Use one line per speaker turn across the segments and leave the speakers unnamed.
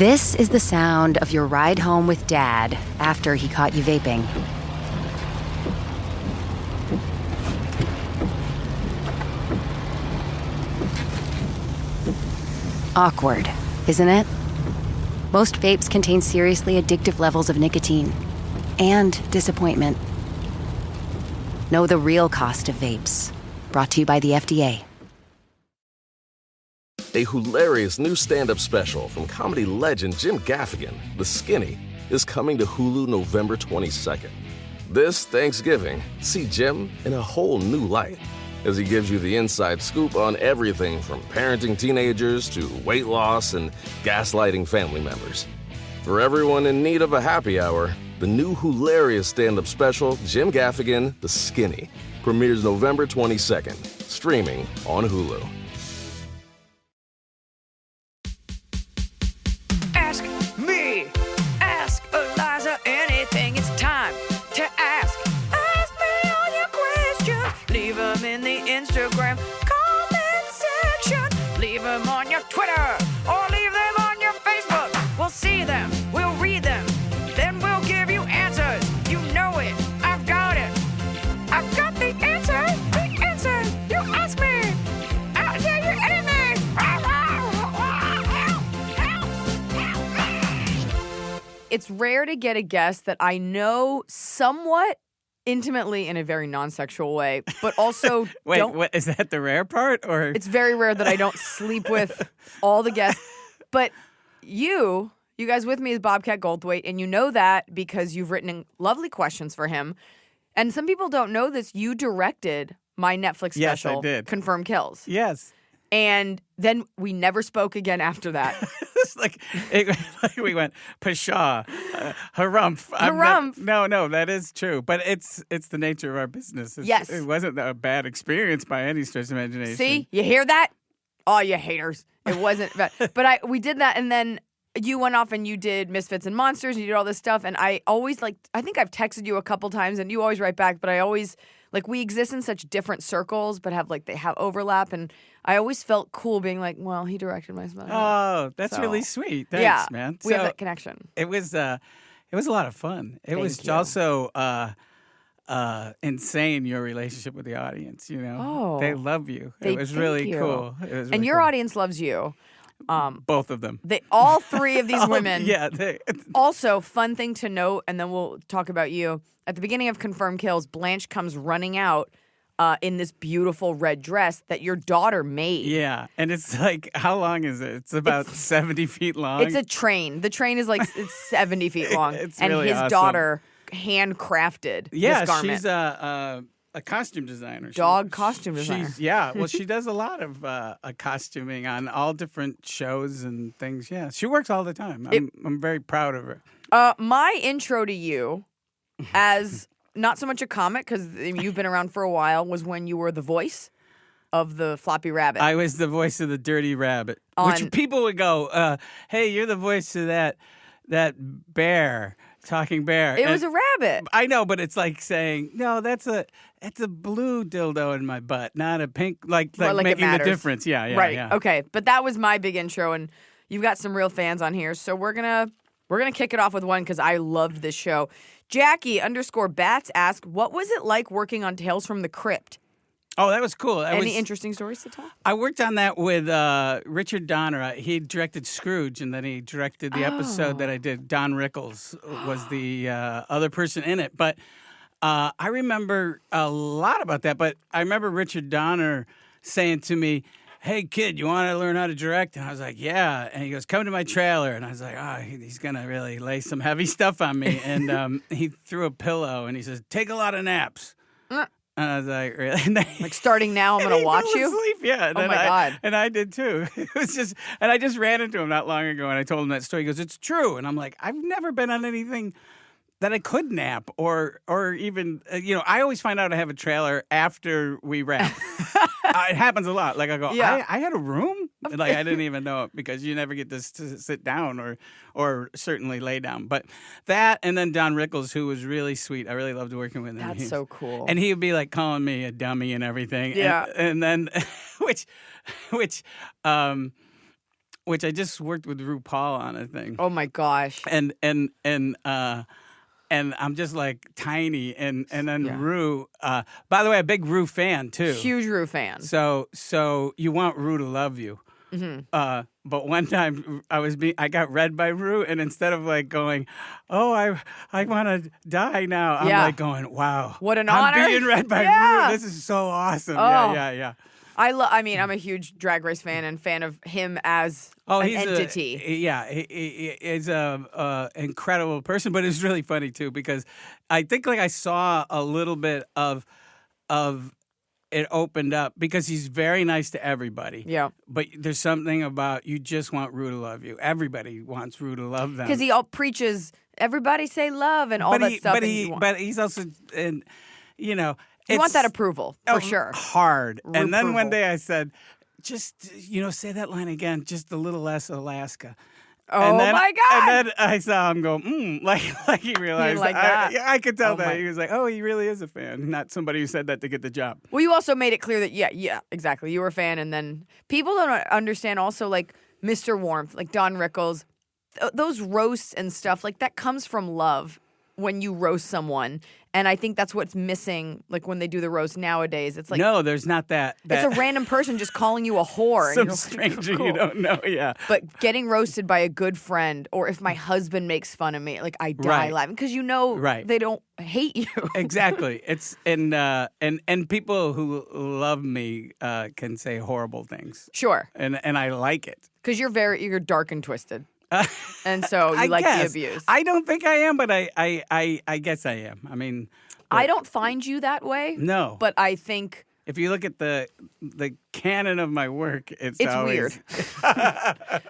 This is the sound of your ride home with Dad after he caught you vaping. Awkward, isn't it? Most vapes contain seriously addictive levels of nicotine and disappointment. Know the real cost of vapes. Brought to you by the FDA.
A hilarious new stand-up special from comedy legend Jim Gaffigan, The Skinny, is coming to Hulu November 22nd. This Thanksgiving, see Jim in a whole new light as he gives you the inside scoop on everything from parenting teenagers to weight loss and gaslighting family members. For everyone in need of a happy hour, the new hilarious stand-up special, Jim Gaffigan, The Skinny, premieres November 22nd, streaming on Hulu.
Ask me, ask Iliza anything. It's time to ask. Ask me all your questions. Leave them in the Instagram comment section. Leave them on your Twitter or leave them on your Facebook. We'll see them, we'll read them, then we'll give you answers. You know it, I've got it. I've got the answer, you ask me. I'll tell you anything.
It's rare to get a guest that I know somewhat intimately in a very non-sexual way, but also
Wait,
don't.
what, is that the rare part? Or
It's very rare that I don't sleep with all the guests. But you guys with me is Bobcat Goldthwait, and you know that because you've written lovely questions for him. And some people don't know this. You directed my Netflix
Yes,
special,
I did.
Confirm Kills.
Yes.
And then we never spoke again after that.
It's like we went pshaw, harumph.
Harumph.
No, that is true. But it's the nature of our business.
Yes.
It wasn't a bad experience by any stretch of imagination.
See, you hear that? Oh, you haters. It wasn't bad. But we did that, and then you went off and you did Misfits and Monsters, and you did all this stuff, and I always, I think I've texted you a couple times, and you always write back, but I always, we exist in such different circles, but they have overlap, and I always felt cool being like, well, he directed my special.
Oh, that's
So,
really sweet. Thanks,
yeah,
man.
we have that connection.
It was a lot of fun. It was
you.
also insane, your relationship with the audience, you know.
Oh.
They love you. It
Thank
was really
you.
cool. It was
And
really
your
cool.
audience loves you.
Both of them.
All three of these women.
Yeah.
Also, fun thing to note, and then we'll talk about you. At the beginning of Confirmed Kills, Blanche comes running out in this beautiful red dress that your daughter made.
Yeah, and it's like, how long is it? It's about 70 feet long.
It's a train. The train is it's 70 feet long.
It's
and
really
his
awesome.
daughter handcrafted this garment.
She's a costume designer.
Costume designer.
Well, she does a lot of costuming on all different shows and things. Yeah, she works all the time. I'm very proud of her.
My intro to you as not so much a comic, because you've been around for a while, was when you were the voice of the Floppy Rabbit.
I was the voice of the Dirty Rabbit, which people would go, "Hey, you're the voice of that bear, talking bear."
It was a rabbit.
I know, but it's like saying, "No, that's a blue dildo in my butt, not a pink." Like
Well, like it
making the
matters.
difference. Yeah,
right.
Yeah.
Okay, but that was my big intro, and you've got some real fans on here, so we're gonna kick it off with one because I loved this show. Jackie_Bats asked, "What was it like working on Tales from the Crypt?"
Oh, that was cool.
Any interesting stories to tell?
I worked on that with Richard Donner. He directed Scrooge, and then he directed the episode that I did. Don Rickles was the other person in it. But I remember a lot about that. But I remember Richard Donner saying to me, "Hey, kid, you want to learn how to direct?" And I was like, "Yeah." And he goes, "Come to my trailer." And I was like, "Oh, he's going to really lay some heavy stuff on me." And he threw a pillow, and he says, "Take a lot of naps." And I was like, "Really?"
Like, starting now, I'm going to watch you?
Asleep. Yeah. And
Oh, my God.
And I did too. It was just, and I just ran into him not long ago, and I told him that story. He goes, "It's true." And I'm like, "I've never been on anything that I could nap or even, I always find out I have a trailer after we wrap." It happens a lot. Like I go,
Yeah.
I had a room? Like I didn't even know it because you never get to sit down or certainly lay down. But that, and then Don Rickles, who was really sweet. I really loved working with him.
That's so cool.
And he would be like calling me a dummy and everything.
Yeah.
And then, which which I just worked with RuPaul on a thing.
Oh my gosh.
And I'm just like tiny, and then
Yeah.
Rue. By the way, a big Rue fan too.
Huge Rue fan.
So you want Rue to love you.
Mm-hmm.
But one time I got read by Rue, and instead of like going, "Oh, I want to die now," I'm like going, "Wow,
what an
I'm
honor!"
being read by
Yeah.
Rue. This is so awesome."
Oh.
Yeah.
I mean, I'm a huge Drag Race fan and fan of him as an entity.
He's a incredible person, but it's really funny too because I think like I saw a little bit of it opened up because he's very nice to everybody.
Yeah.
But there's something about you just want Rue to love you. Everybody wants Rue to love them
Because he all preaches, everybody say love and all that stuff.
But he's also, and you know.
You want that approval, for sure.
Hard. And then one
Approval.
day I said, just, say that line again, just a little less Alaska.
Oh, my God.
And then I saw him go, like he realized.
like that.
I could tell
Oh,
that.
my-
He was like, oh, he really is a fan, not somebody who said that to get the job.
Well, you also made it clear that, yeah, exactly. You were a fan. And then people don't understand also, like, Mr. Warmth, like Don Rickles, those roasts and stuff, like, that comes from love when you roast someone. And I think that's what's missing, like, when they do the roast nowadays. It's like,
No, there's not that.
it's a random person just calling you a whore. and
Some
you're like,
stranger
cool.
you don't know, yeah.
But getting roasted by a good friend, or if my husband makes fun of me, like I die
Right.
laughing because
Right.
they don't hate you.
Exactly. It's and people who love me can say horrible things.
Sure,
And I like it.
because you're dark and twisted, and so you
I
like
guess.
the abuse.
I don't think I am, but I guess I am. I mean,
I don't find you that way.
No.
But I think
if you look at the canon of my work, it's always
weird.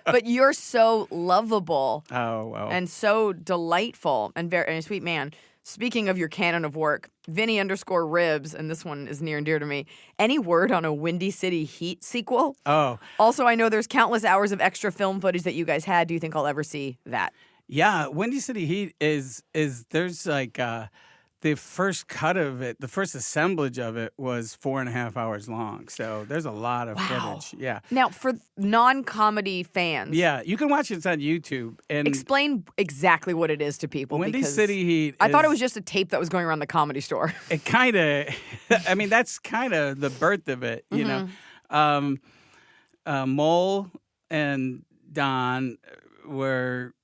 But you're so lovable
Oh well.
and so delightful and a sweet man. Speaking of your canon of work, Vinny_Ribs, and this one is near and dear to me. Any word on a Windy City Heat sequel?
Oh
Also, I know there's countless hours of extra film footage that you guys had. Do you think I'll ever see that?
yeah, Windy City Heat is there's like the first cut of it, the first assemblage of it was 4.5 hours long. So there's a lot of footage. Yeah.
Now, for non-comedy fans,
Yeah, you can watch it. It's on YouTube. And
explain exactly what it is to people.
Windy
because
City Heat.
I thought it was just a tape that was going around the Comedy Store.
It kind of, I mean, that's kind of the birth of it, you know. Mole and Don were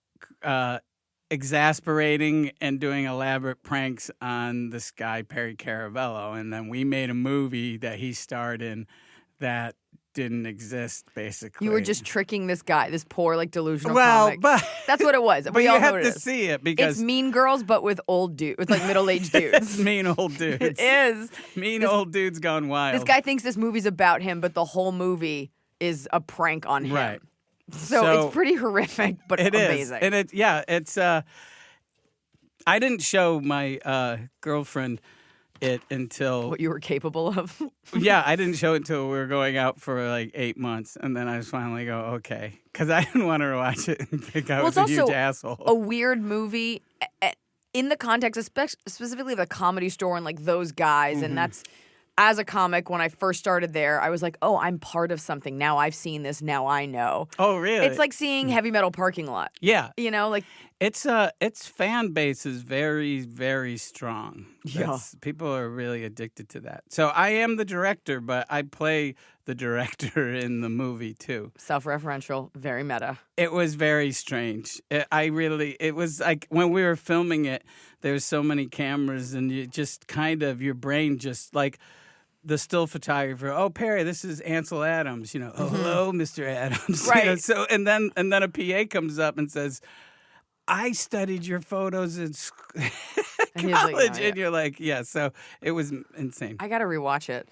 exasperating and doing elaborate pranks on this guy, Perry Caravello. And then we made a movie that he starred in that didn't exist, basically.
You were just tricking this guy, this poor, like, delusional
well,
comic.
but
That's what it was.
but
We
you
all know
have
what
to
it is.
see it because
It's Mean Girls, but with old dudes, with like middle-aged dudes.
it's mean old dudes.
It is.
Mean old dudes gone wild.
This guy thinks this movie's about him, but the whole movie is a prank on him.
Right.
So it's pretty horrific, but
It is,
amazing.
and it's. I didn't show my girlfriend it until
What you were capable of.
yeah, I didn't show it until we were going out for like 8 months, and then I was finally go okay because I didn't want her to watch it and think I was a
it's
huge
also
asshole.
a weird movie in the context, specifically of the Comedy Store and like those guys,
Mm-hmm.
and that's. As a comic, when I first started there, I was like, oh, I'm part of something. Now I've seen this. Now I know.
Oh, really?
It's like seeing Heavy Metal Parking Lot.
yeah,
You know, like
its fan base is very, very strong.
Yeah.
People are really addicted to that. So I am the director, but I play the director in the movie too.
self-referential, very meta.
It was very strange. It was like when we were filming it, there's so many cameras and you just kind of, your brain just like the still photographer. Oh, Perry, this is Ansel Adams. You know, oh, hello, Mr. Adams.
Right.
You know, so, and then a PA comes up and says, I studied your photos in
And he's like,
college.
"Oh, yeah."
And you're like, yeah, so it was insane.
I got to rewatch it.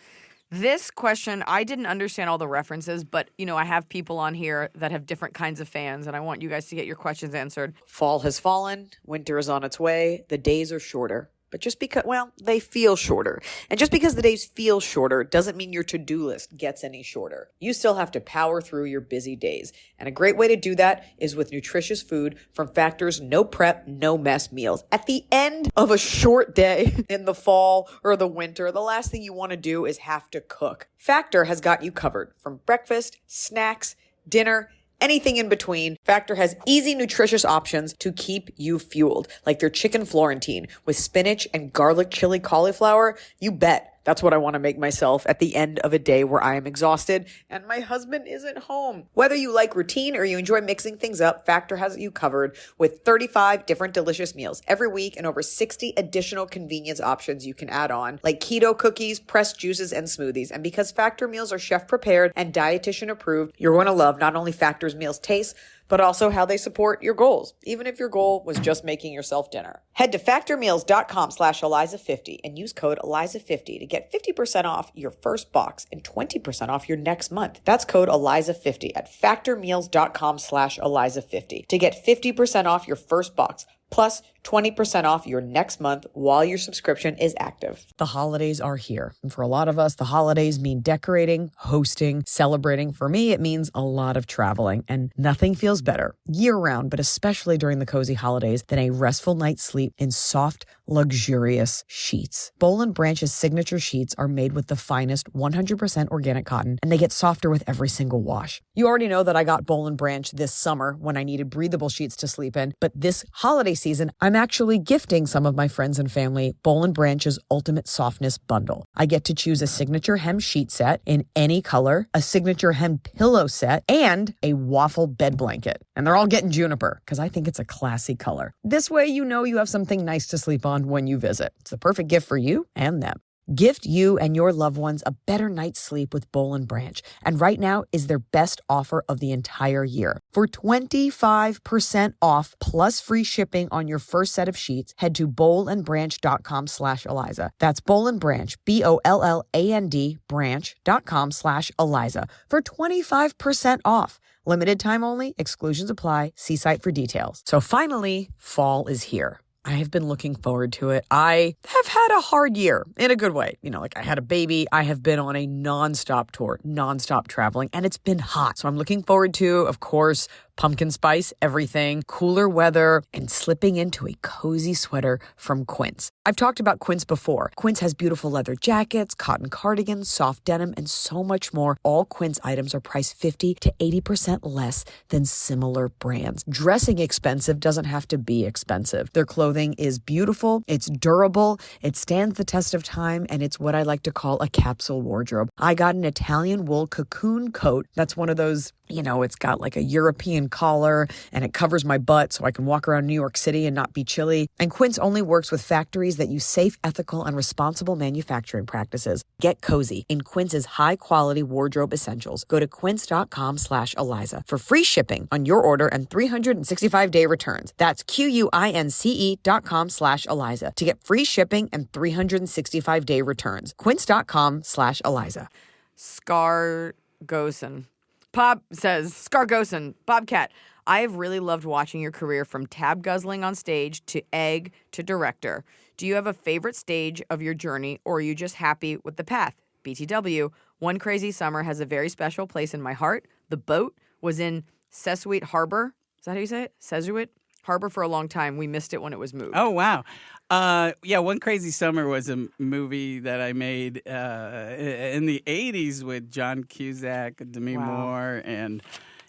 This question, I didn't understand all the references, but, you know, I have people on here that have different kinds of fans, and I want you guys to get your questions answered.
Fall has fallen, winter is on its way, the days are shorter. But just because, well, they feel shorter. And just because the days feel shorter doesn't mean your to-do list gets any shorter. You still have to power through your busy days. And a great way to do that is with nutritious food from Factor's no prep, no mess meals. At the end of a short day in the fall or the winter, the last thing you want to do is have to cook. Factor has got you covered from breakfast, snacks, dinner, anything in between, Factor has easy, nutritious options to keep you fueled, like their chicken Florentine with spinach and garlic chili cauliflower. You bet. That's what I want to make myself at the end of a day where I am exhausted and my husband isn't home. Whether you like routine or you enjoy mixing things up, Factor has you covered with 35 different delicious meals every week and over 60 additional convenience options you can add on, like keto cookies, pressed juices, and smoothies. And because Factor meals are chef prepared and dietitian approved, you're going to love not only Factor's meals taste, but also how they support your goals, even if your goal was just making yourself dinner. Head to factormeals.com/Iliza50 and use code Iliza50 to get 50% off your first box and 20% off your next month. That's code Iliza50 at factormeals.com/Iliza50 to get 50% off your first box, plus 20% off your next month while your subscription is active. The holidays are here. And for a lot of us, the holidays mean decorating, hosting, celebrating. For me, it means a lot of traveling. And nothing feels better year-round, but especially during the cozy holidays, than a restful night's sleep in soft, luxurious sheets. Boll & Branch's signature sheets are made with the finest 100% organic cotton, and they get softer with every single wash. You already know that I got Boll & Branch this summer when I needed breathable sheets to sleep in, but this holiday season, I'm actually gifting some of my friends and family Boll & Branch's Ultimate Softness Bundle. I get to choose a signature hem sheet set in any color, a signature hem pillow set, and a waffle bed blanket. And they're all getting juniper because I think it's a classy color. This way you know you have something nice to sleep on when you visit. It's the perfect gift for you and them. Gift you and your loved ones a better night's sleep with Boll & Branch. And right now is their best offer of the entire year. For 25% off plus free shipping on your first set of sheets, head to bollandbranch.com/Iliza. That's Boll & Branch, BOLLAND branch.com/Iliza for 25% off. Limited time only. Exclusions apply. See site for details. So finally, fall is here. I have been looking forward to it. I have had a hard year in a good way. You know, like I had a baby. I have been on a nonstop tour, nonstop traveling, and it's been hot. So I'm looking forward to, of course, pumpkin spice, everything, cooler weather, and slipping into a cozy sweater from Quince. I've talked about Quince before. Quince has beautiful leather jackets, cotton cardigans, soft denim, and so much more. All Quince items are priced 50 to 80% less than similar brands. Dressing expensive doesn't have to be expensive. Their clothing is beautiful, it's durable, it stands the test of time, and it's what I like to call a capsule wardrobe. I got an Italian wool cocoon coat. That's one of those, you know, it's got like a European collar and it covers my butt so I can walk around New York City and not be chilly. And Quince only works with factories that use safe, ethical, and responsible manufacturing practices. Get cozy in Quince's high-quality wardrobe essentials. Go to quince.com/Iliza for free shipping on your order and 365-day returns. That's QUINCE.com/Iliza to get free shipping and 365-day returns. Quince.com/Iliza.
Scargosen. Pop says, Scargosen, Bobcat, I have really loved watching your career from tab guzzling on stage to egg to director. Do you have a favorite stage of your journey, or are you just happy with the path? BTW, One Crazy Summer has a very special place in my heart. The boat was in Sesuit Harbor. Is that how you say it? Sesuit Harbor for a long time. We missed it when it was moved.
Oh, wow. Yeah, One Crazy Summer was a movie that I made in the 80s with John Cusack, Demi Moore, and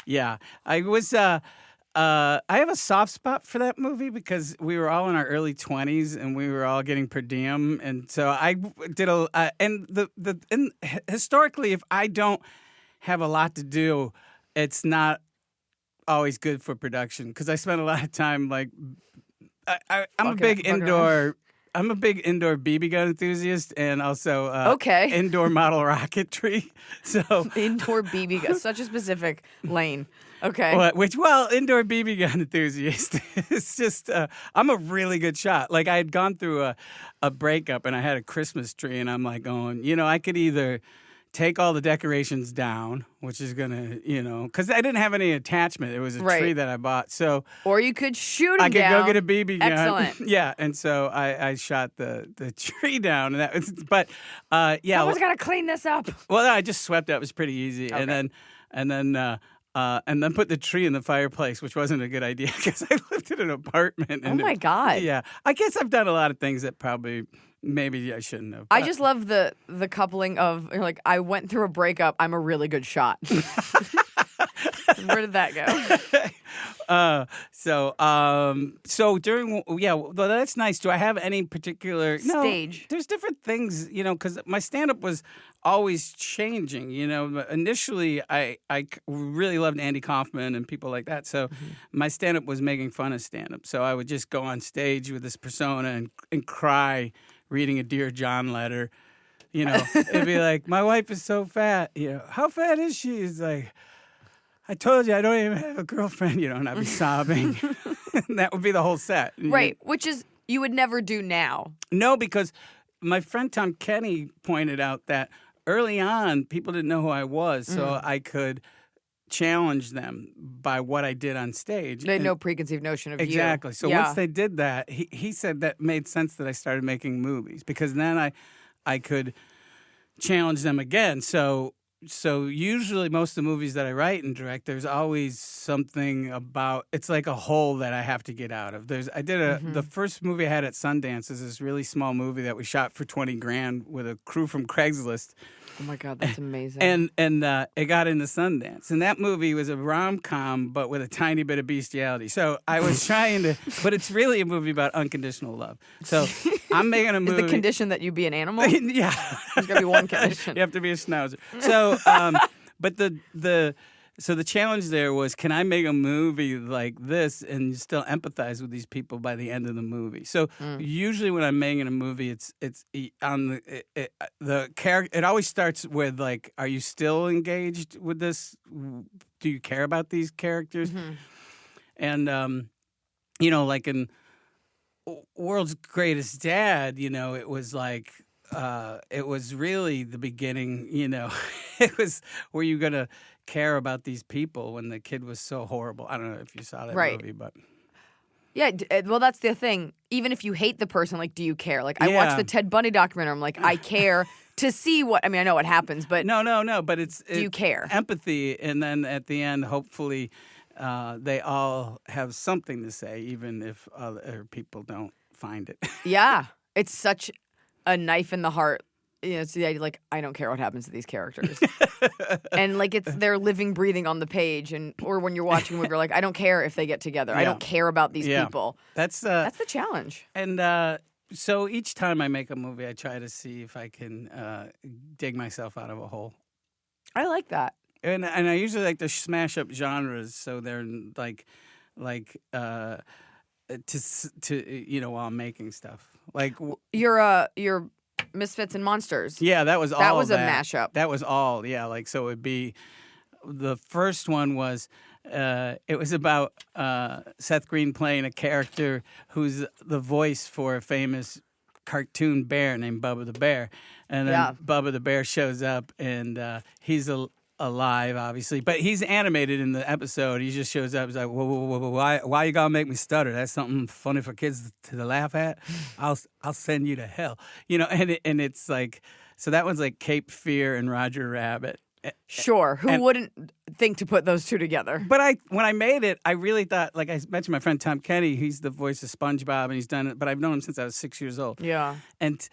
yeah, I was. I have a soft spot for that movie because we were all in our early 20s and we were all getting per diem, and so I did and historically, if I don't have a lot to do, it's not always good for production because I spent a lot of time like. I'm a big indoor BB gun enthusiast and also indoor model rocketry. So
indoor BB gun, such a specific lane. Okay.
Indoor BB gun enthusiast. It's just I'm a really good shot. Like I had gone through a breakup and I had a Christmas tree and I'm like going, you know, I could either take all the decorations down, which is going to, you know, because I didn't have any attachment. It was a tree that I bought. So
or you could shoot them
I could go get a BB gun.
Excellent.
Yeah, and so I shot the tree down. And that was, but, yeah.
Someone's got to clean this up.
Well, I just swept it. It was pretty easy. Okay. And then put the tree in the fireplace, which wasn't a good idea because I lived in an apartment.
Oh, my God.
Yeah. I guess I've done a lot of things that probably maybe I shouldn't have.
I just love the coupling of, like, I went through a breakup. I'm a really good shot. Where did that go?
So during, well, that's nice. Do I have any particular
Stage?
No, there's different things, because my stand-up was always changing. Initially, I really loved Andy Kaufman and people like that. So my stand-up was making fun of stand-up. So I would just go on stage with this persona and cry reading a Dear John letter. It'd be like, my wife is so fat. How fat is she? It's like, I told you I don't even have a girlfriend, and I'd be sobbing. And that would be the whole set.
Right, which is you would never do now.
No, because my friend Tom Kenny pointed out that early on, people didn't know who I was, so I could challenge them by what I did on stage.
They had no preconceived notion of you.
Exactly. So once they did that, he said that made sense that I started making movies, because then I could challenge them again. So usually most of the movies that I write and direct, there's always something about, it's like a hole that I have to get out of. I did the first movie I had at Sundance is this really small movie that we shot for $20,000 with a crew from Craigslist.
Oh my God, that's amazing.
And it got into Sundance. And that movie was a rom-com, but with a tiny bit of bestiality. So I was trying to, but it's really a movie about unconditional love. So I'm making a movie.
Is the condition that you be an animal?
Yeah.
There's got to be one condition.
You have to be a schnauzer. So, but so the challenge there was, can I make a movie like this and still empathize with these people by the end of the movie? So usually when I'm making a movie, it's on the character. It always starts with like, are you still engaged with this? Do you care about these characters? And like in World's Greatest Dad, it was like. It was really the beginning, it was, were you going to care about these people when the kid was so horrible? I don't know if you saw that movie, but.
Yeah, well, that's the thing. Even if you hate the person, like, do you care? Like, I watched the Ted Bundy documentary. I'm like, I care to see what, I know what happens, but.
No, but do
you care?
Empathy, and then at the end, hopefully, they all have something to say, even if other people don't find it.
Yeah, it's such a knife in the heart. It's the idea, like, I don't care what happens to these characters. And, like, they're living, breathing on the page. Or when you're watching a movie, you're like, I don't care if they get together. I don't care about these people. That's the challenge.
And so each time I make a movie, I try to see if I can dig myself out of a hole.
I like that.
And I usually like to smash up genres, so they're like to while I'm making stuff. Like
your Misfits and Monsters.
Yeah, that was all.
That was a mashup.
That was all. Yeah, like so it'd be. The first one was. It was about Seth Green playing a character who's the voice for a famous cartoon bear named Bubba the Bear, and then Bubba the Bear shows up and he's alive, obviously, but he's animated in the episode. He just shows up. He's like, whoa, why you gotta make me stutter? That's something funny for kids to laugh at. I'll send you to hell, and it's like, so that one's like Cape Fear and Roger Rabbit.
Sure, who wouldn't think to put those two together?
But when I made it, I really thought, like I mentioned, my friend Tom Kenny, he's the voice of SpongeBob, and he's done it. But I've known him since I was 6 years old.
Yeah,
and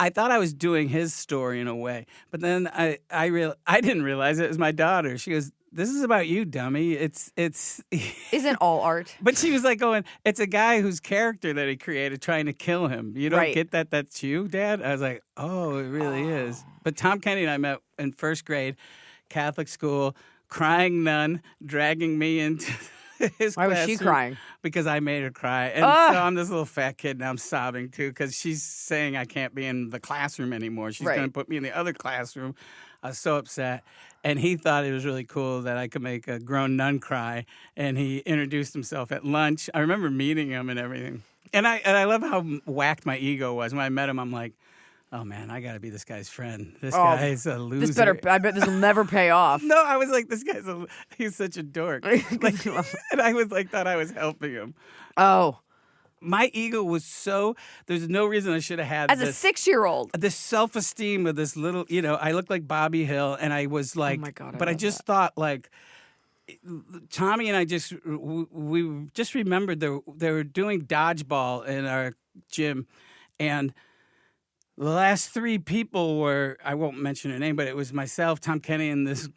I thought I was doing his story in a way, but then I didn't realize it was my daughter. She goes, "This is about you, dummy. It's
isn't all art."
But she was like going, "It's a guy whose character that he created trying to kill him. You don't get that? That's you, Dad." I was like, "Oh, it really is." But Tom Kenny and I met in first grade, Catholic school, crying nun, dragging me into his
Why
classroom.
was she crying?
Because I made her cry. And so I'm this little fat kid and I'm sobbing too because she's saying I can't be in the classroom anymore. She's going to put me in the other classroom. I was so upset. And he thought it was really cool that I could make a grown nun cry. And he introduced himself at lunch. I remember meeting him and everything. And I love how whacked my ego was. When I met him, I'm like, oh, man, I got to be this guy's friend. This guy's a loser.
I bet this will never pay off.
No, I was like, this he's such a dork. Like, and I was like, thought I was helping him.
Oh.
My ego was there's no reason I should have had
as a 6-year-old.
This self-esteem of this little, I looked like Bobby Hill, and I was like,
oh my God,
but I just thought, like, Tommy and I we just remembered they were doing dodgeball in our gym, and the last three people were, I won't mention her name, but it was myself, Tom Kenny, and this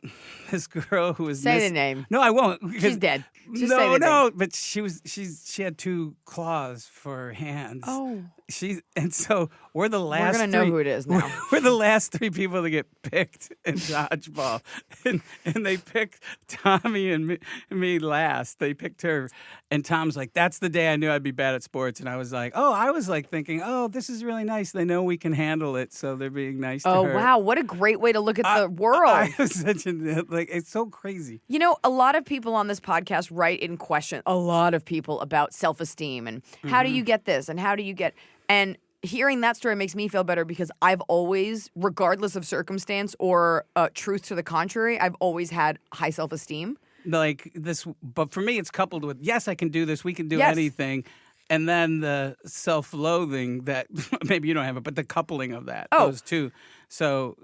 girl who was
Say the name.
No, I won't.
She's dead. Just
no,
say the
no,
name.
but she had two claws for her hands.
Oh.
And so we're the last.
We're gonna know who it is now.
We're the last three people to get picked in dodgeball, and they picked Tommy and me last. They picked her, and Tom's like, "That's the day I knew I'd be bad at sports." And I was like, thinking, "Oh, this is really nice. They know we can handle it, so they're being nice to her."
Oh, wow. What a great way to look at the world.
I was such it's so crazy.
You know, a lot of people on this podcast write in question, a lot of people, about self-esteem and how do you get this and how do you get... And hearing that story makes me feel better because I've always, regardless of circumstance or truth to the contrary, I've always had high self-esteem.
Like this, but for me, it's coupled with, yes, I can do this. We can do
Yes.
anything. And then the self-loathing that maybe you don't have it, but the coupling of that,
Oh.
those two. So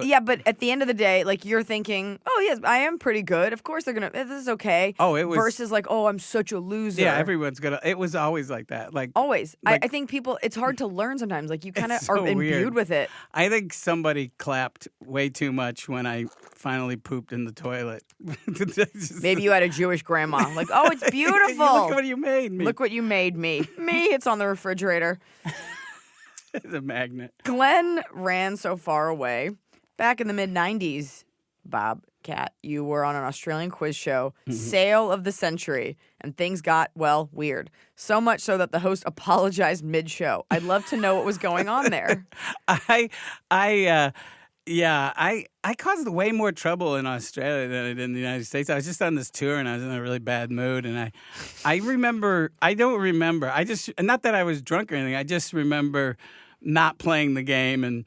Yeah, but at the end of the day, like you're thinking, oh, yes, I am pretty good. Of course this is okay.
Oh, it was-
Versus like, oh, I'm such a loser.
yeah, everyone's gonna. It was always like that. Like
Always.
Like-
I think people, it's hard to learn sometimes. Like you kind of
It's
are
so
imbued
weird.
with it.
I think somebody clapped way too much when I finally pooped in the toilet.
Maybe you had a Jewish grandma. Like, oh, it's beautiful.
Look what you made me.
Look what you made me. It's on the refrigerator.
It's a magnet.
Glenn ran so far away. Back in the mid-90s, Bobcat, you were on an Australian quiz show, Sale of the Century, and things got, well, weird. So much so that the host apologized mid-show. I'd love to know what was going on there.
I caused way more trouble in Australia than I did in the United States. I was just on this tour and I was in a really bad mood. And I don't remember. Not that I was drunk or anything. I just remember not playing the game and,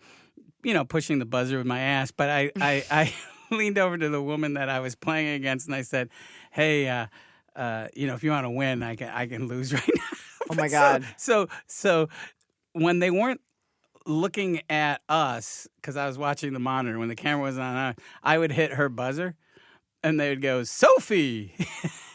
pushing the buzzer with my ass. But I leaned over to the woman that I was playing against and I said, hey, if you want to win, I can lose right now.
Oh, my God.
So when they weren't looking at us, because I was watching the monitor, when the camera was on us, I would hit her buzzer, and they would go, Sophie!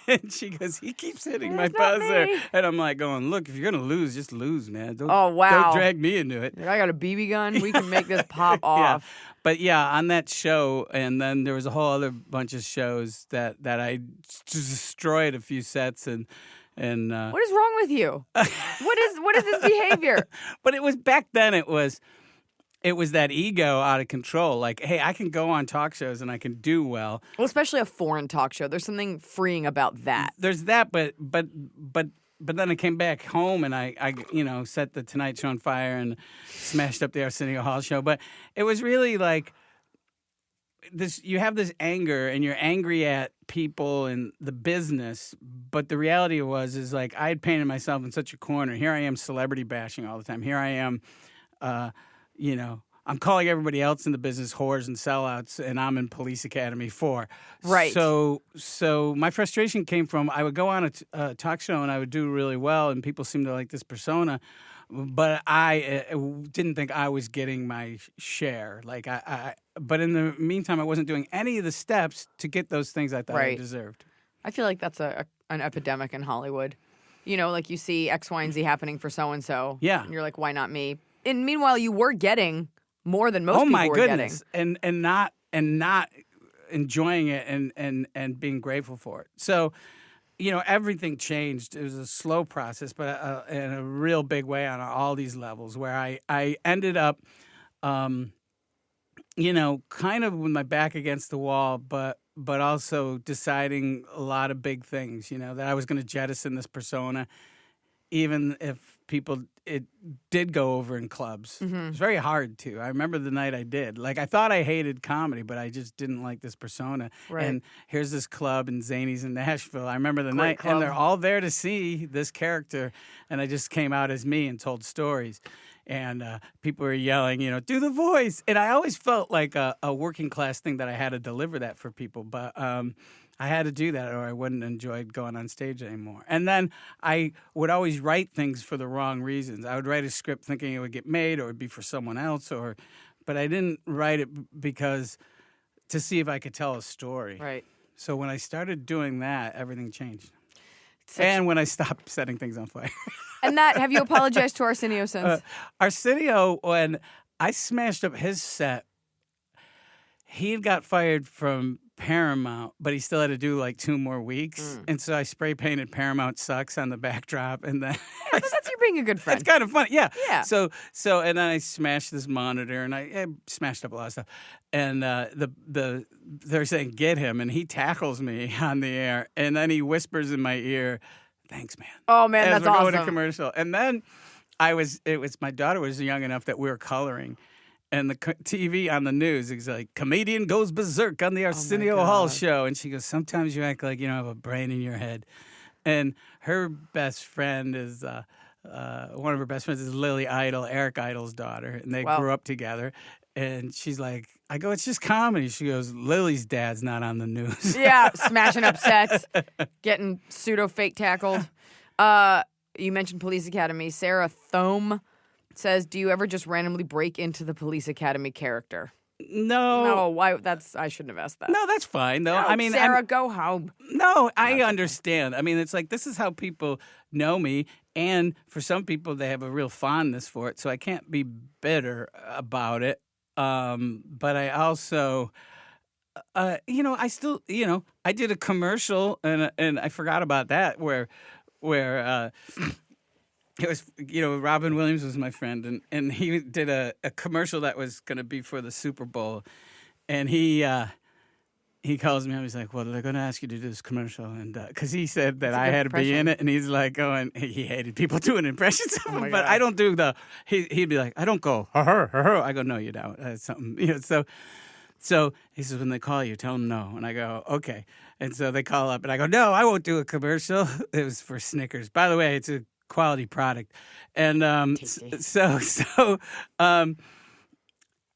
And she goes, he keeps hitting my
It's not
buzzer.
me.
And I'm like going, look, if you're going to lose, just lose, man.
Oh, wow.
Don't drag me into it.
I got a BB gun. We can make this pop off.
Yeah. But yeah, on that show, and then there was a whole other bunch of shows that I destroyed a few sets and
What is wrong with you? What is this behavior?
But it was back then. It was that ego out of control. Like, hey, I can go on talk shows and I can do well.
Well, especially a foreign talk show. There's something freeing about that.
There's that, but then I came back home and I set the Tonight Show on fire and smashed up the Arsenio Hall show. But it was really like this. You have this anger and you're angry at people and the business, but the reality is like I had painted myself in such a corner. Here I am celebrity bashing all the time. Here I am, I'm calling everybody else in the business whores and sellouts, and I'm in Police Academy 4.
Right.
So my frustration came from I would go on a talk show and I would do really well, and people seemed to like this persona, but I didn't think I was getting my share. Like but in the meantime, I wasn't doing any of the steps to get those things I thought I
Right.
deserved.
I feel like that's an epidemic in Hollywood. Like you see X, Y, and Z happening for so-and-so.
Yeah.
And you're like, why not me? And meanwhile, you were getting more than most
Oh
people
my
were
goodness,
getting.
and not enjoying it and being grateful for it. So, everything changed. It was a slow process, but in a real big way on all these levels. Where I ended up, kind of with my back against the wall, but also deciding a lot of big things. That I was going to jettison this persona, even if it did go over in clubs.
Mm-hmm.
It was very hard to. I remember the night I did. Like, I thought I hated comedy, but I just didn't like this persona.
Right.
And here's this club in Zanies in Nashville. I remember the
Great
night,
club.
and they're all there to see this character, and I just came out as me and told stories. And people were yelling, do the voice. And I always felt like a working class thing that I had to deliver that for people. But I had to do that or I wouldn't enjoy going on stage anymore. And then I would always write things for the wrong reasons. I would write a script thinking it would get made or it would be for someone else. But I didn't write it because to see if I could tell a story.
Right.
So when I started doing that, everything changed. And when I stopped setting things on fire.
And have you apologized to Arsenio since?
Arsenio, when I smashed up his set. He had got fired from Paramount, but he still had to do like 2 more weeks. And so I spray painted Paramount Sucks on the backdrop. And then
That's you being a good friend.
it's kind of funny. Yeah.
Yeah.
So and then I smashed this monitor and I smashed up a lot of stuff. And they're saying, get him. And he tackles me on the air. And then he whispers in my ear, thanks, man.
Oh, man,
As
that's
we're
awesome.
going to commercial. And then my daughter was young enough that we were coloring. And the TV on the news is like, comedian goes berserk on the Arsenio Hall show. And she goes, sometimes you act like you don't have a brain in your head. And her best friend is, one of her best friends is Lily Idol, Eric Idol's daughter. And they grew up together. And she's like, I go, it's just comedy. She goes, Lily's dad's not on the news.
Yeah, smashing up sets, getting pseudo-fake tackled. You mentioned Police Academy. Sarah Thome says, do you ever just randomly break into the Police Academy character? No, why? I shouldn't have asked that.
No, that's fine, though.
No,
I mean,
Sarah, go home.
No, I understand. I mean, it's like this is how people know me, and for some people, they have a real fondness for it. So I can't be bitter about it. But I also, I still, I did a commercial, and I forgot about that where. It was, Robin Williams was my friend, and he did a commercial that was going to be for the Super Bowl, and he calls me up. He's like, "Well, they're going to ask you to do this commercial," and because he said that I had to be in it, and he's like, and he hated people doing impressions of him, but I don't do the. He'd be like, "I don't go, I go, no, you don't." That's something, So he says, when they call you, tell them no, and I go, okay, and so they call up, and I go, no, I won't do a commercial. It was for Snickers, by the way. It's a quality product, and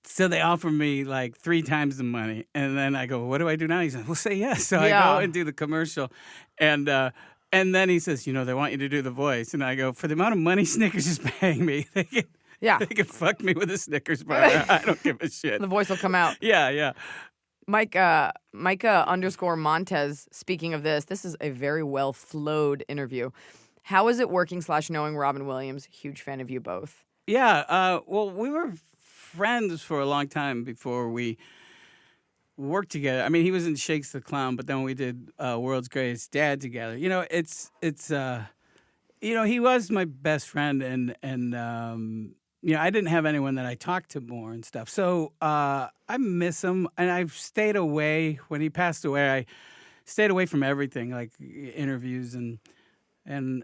so they offer me like 3 times the money, and then I go, what do I do now? He says, well, say yes. So I go and do the commercial, and then he says, they want you to do the voice, and I go, for the amount of money Snickers is paying me, they can fuck me with a Snickers bar. I don't give a shit.
The voice will come out.
Yeah.
Micah _Montez, speaking of this is a very well flowed interview. How is it working / knowing Robin Williams? Huge fan of you both.
Yeah. Well, we were friends for a long time before we worked together. I mean, he was in Shakes the Clown, but then we did World's Greatest Dad together. It's he was my best friend, and I didn't have anyone that I talked to more and stuff. So I miss him, and I've stayed away. When he passed away, I stayed away from everything, like interviews and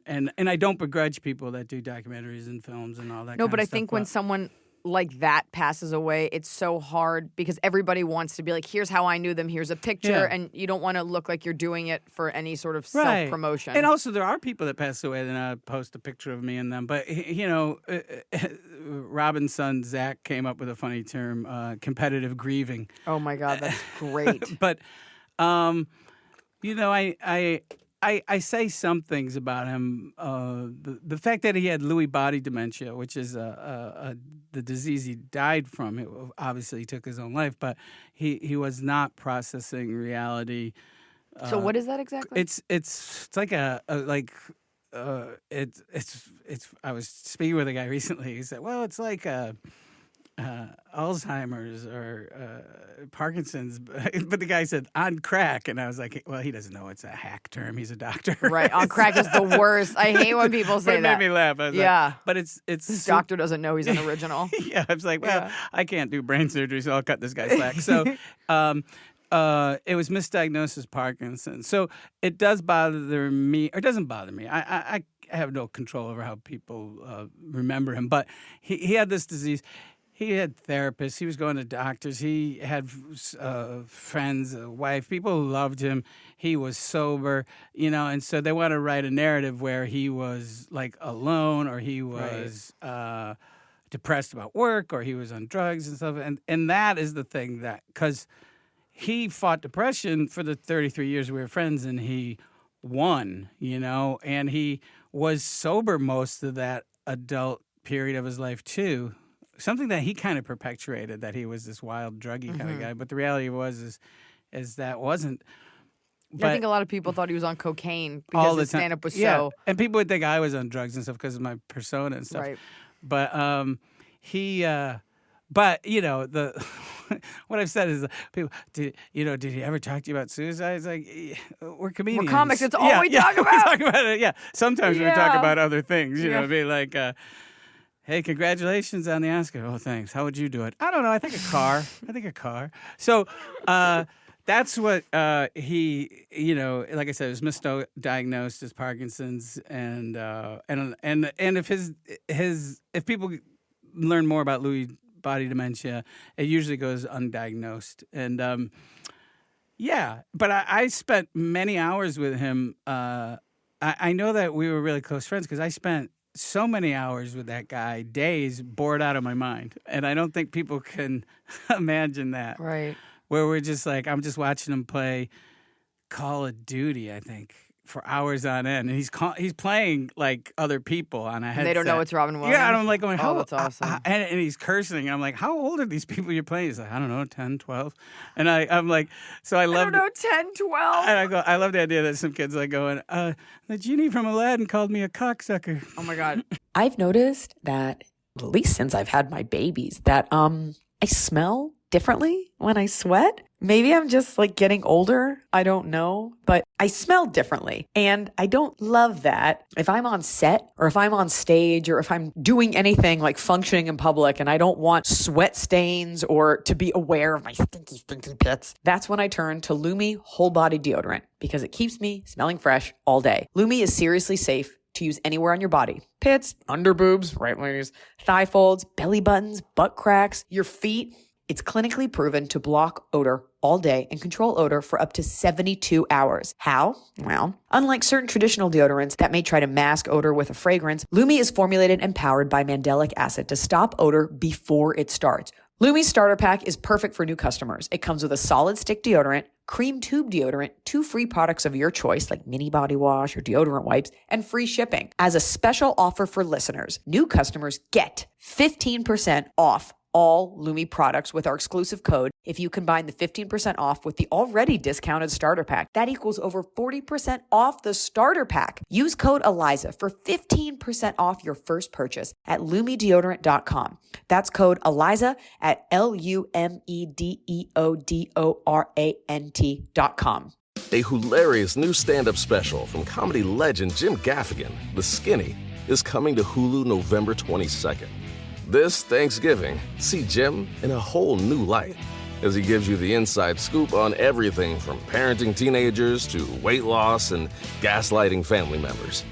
I don't begrudge people that do documentaries and films and all that.
No,
kind
but
of
I
stuff,
think when someone like that passes away, it's so hard because everybody wants to be like, here's how I knew them, here's a picture, and you don't want to look like you're doing it for any sort of self-promotion.
And also, there are people that pass away that I post a picture of me and them. But, Robin's son, Zach, came up with a funny term, competitive grieving.
Oh, my God, that's great.
But, I say some things about him. The fact that he had Lewy body dementia, which is the disease he died from. It obviously, he took his own life, but he was not processing reality.
So what is that exactly?
It's like it's. I was speaking with a guy recently. He said, "Well, it's like Alzheimer's or Parkinson's," but the guy said on crack, and I was like, "Well, he doesn't know it's a hack term. He's a doctor,
right? On crack is the worst. I hate when people say
but it
that.
made me laugh. I was like, but it's
this doctor doesn't know he's an original.
Yeah, I was like, well, I can't do brain surgery, so I'll cut this guy slack. So, it was misdiagnosed as Parkinson's. So it does bother me, or it doesn't bother me. I have no control over how people remember him, but he had this disease. He had therapists. He was going to doctors. He had friends, a wife. People loved him. He was sober, and so they want to write a narrative where he was like alone, or he was depressed about work, or he was on drugs and stuff. And that is the thing because he fought depression for the 33 years we were friends, and he won, and he was sober most of that adult period of his life too. Something that he kind of perpetuated, that he was this wild, druggy kind of guy. But the reality is that wasn't. But
I think a lot of people thought he was on cocaine because his stand-up was so.
And people would think I was on drugs and stuff because of my persona and stuff.
Right.
But he But the what I've said is people, did he ever talk to you about suicide? It's like we're comedians.
We're comics. It's all we talk about.
We talk about it. Yeah. Sometimes we talk about other things. Be like, hey, congratulations on the Oscar. Oh, thanks. How would you do it? I don't know. I think a car. So that's what he. Like I said, it was misdiagnosed as Parkinson's, and if people learn more about Lewy body dementia, it usually goes undiagnosed. And but I spent many hours with him. I know that we were really close friends because I spent so many hours with that guy, days bored out of my mind. And I don't think people can imagine that.
Right.
Where we're just like, I'm just watching him play Call of Duty, I think, for hours on end, and he's playing like other people on a headset.
And they don't know it's Robin Williams.
Yeah, and I'm like going,
"Oh, that's awesome!"
And he's cursing, and I'm like, "How old are these people you're playing?" He's like, "I don't know, 10, 12. And I'm like, so I love.
I don't know, 10, 12.
And I go, I love the idea that some kids like going, the genie from Aladdin called me a cocksucker.
Oh my God.
I've noticed that, at least since I've had my babies, that I smell differently when I sweat. Maybe I'm just like getting older. I don't know, but I smell differently. And I don't love that. If I'm on set or if I'm on stage or if I'm doing anything like functioning in public and I don't want sweat stains or to be aware of my stinky pits, that's when I turn to Lumi whole body deodorant because it keeps me smelling fresh all day. Lumi is seriously safe to use anywhere on your body. Pits, under boobs, right ladies, thigh folds, belly buttons, butt cracks, your feet. It's clinically proven to block odor all day and control odor for up to 72 hours. How? Well, unlike certain traditional deodorants that may try to mask odor with a fragrance, Lumi is formulated and powered by mandelic acid to stop odor before it starts. Lumi's starter pack is perfect for new customers. It comes with a solid stick deodorant, cream tube deodorant, 2 free products of your choice like mini body wash or deodorant wipes, and free shipping. As a special offer for listeners, new customers get 15% off all Lumi products with our exclusive code. If you combine the 15% off with the already discounted starter pack, that equals over 40% off the starter pack. Use code Iliza for 15% off your first purchase at LumiDeodorant.com. That's code Iliza at LumiDeodorant.com.
A hilarious new stand-up special from comedy legend Jim Gaffigan, The Skinny, is coming to Hulu November 22nd. This Thanksgiving, see Jim in a whole new light as he gives you the inside scoop on everything from parenting teenagers to weight loss and gaslighting family members.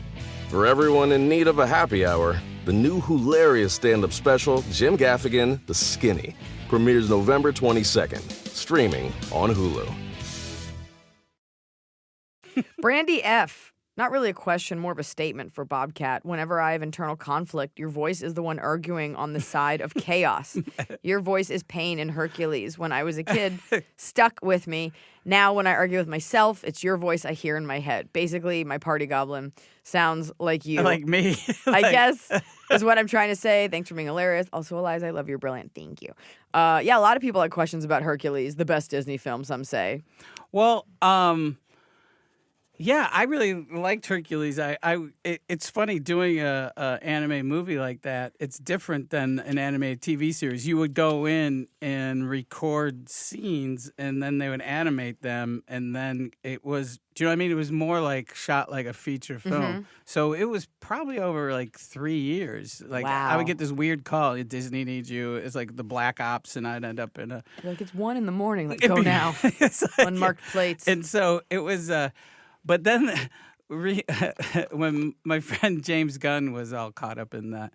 For everyone in need of a happy hour, the new hilarious stand-up special, Jim Gaffigan, The Skinny, premieres November 22nd, streaming on Hulu.
Brandy F. Not really a question, more of a statement for Bobcat. Whenever I have internal conflict, your voice is the one arguing on the side of chaos. Your voice is pain in Hercules. When I was a kid, stuck with me. Now when I argue with myself, it's your voice I hear in my head. Basically, my party goblin sounds like you.
Like me.
I guess is what I'm trying to say. Thanks for being hilarious. Also, Iliza, I love you're brilliant. Thank you. A lot of people had questions about Hercules, the best Disney film, some say.
Well, yeah, I really liked Hercules. It's funny doing a anime movie like that. It's different than an animated TV series. You would go in and record scenes, and then they would animate them, and then it was. Do you know what I mean? It was more like shot like a feature film.
Mm-hmm.
So it was probably over like 3 years. Like
Wow.
I would get this weird call. Disney needs you. It's like the Black Ops, and I'd end up in a.
Like it's 1 a.m. Like go now.
It's like,
Unmarked plates.
And so it was. But then when my friend James Gunn was all caught up in that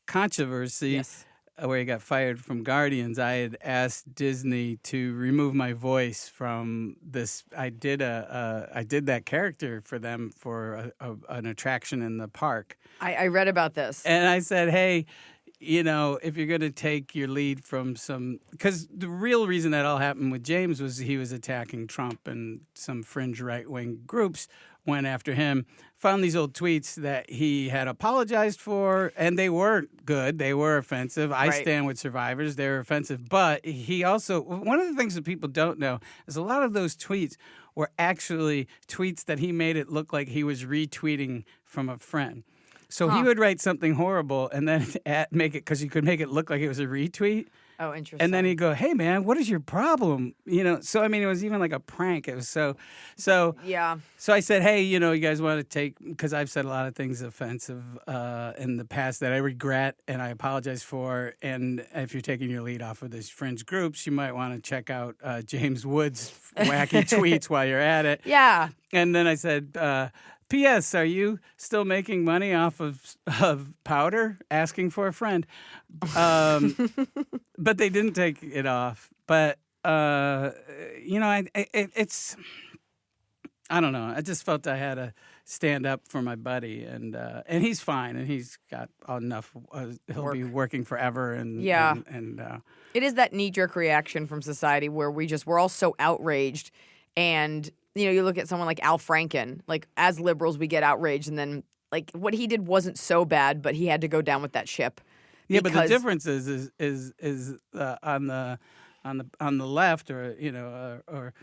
controversy
Yes.
where he got fired from Guardians, I had asked Disney to remove my voice from this. I did that character for them for an attraction in the park.
I read about this.
And I said, hey, if you're going to take your lead from because the real reason that all happened with James was he was attacking Trump and some fringe right-wing groups went after him, found these old tweets that he had apologized for, and they weren't good. They were offensive. I stand with survivors. They were offensive. But he also, one of the things that people don't know is a lot of those tweets were actually tweets that he made it look like he was retweeting from a friend. So he would write something horrible and then make it, because you could make it look like it was a retweet.
Oh, interesting.
And then he'd go, "Hey man, what is your problem?" So I mean, it was even like a prank. It was so.
Yeah.
So I said, "Hey, you guys want to take," because I've said a lot of things offensive in the past that I regret and I apologize for. And if you're taking your lead off of these fringe groups, you might want to check out James Wood's wacky tweets while you're at it.
Yeah.
And then I said, P.S. Are you still making money off of powder? Asking for a friend. But they didn't take it off. But, it's, I don't know. I just felt I had to stand up for my buddy. And he's fine. And he's got enough. He'll be working forever. And
Yeah.
And
It is that knee-jerk reaction from society where we're all so outraged. And, you look at someone like Al Franken, like as liberals, we get outraged. And then like what he did wasn't so bad, but he had to go down with that ship.
Yeah, but the difference is on the left, or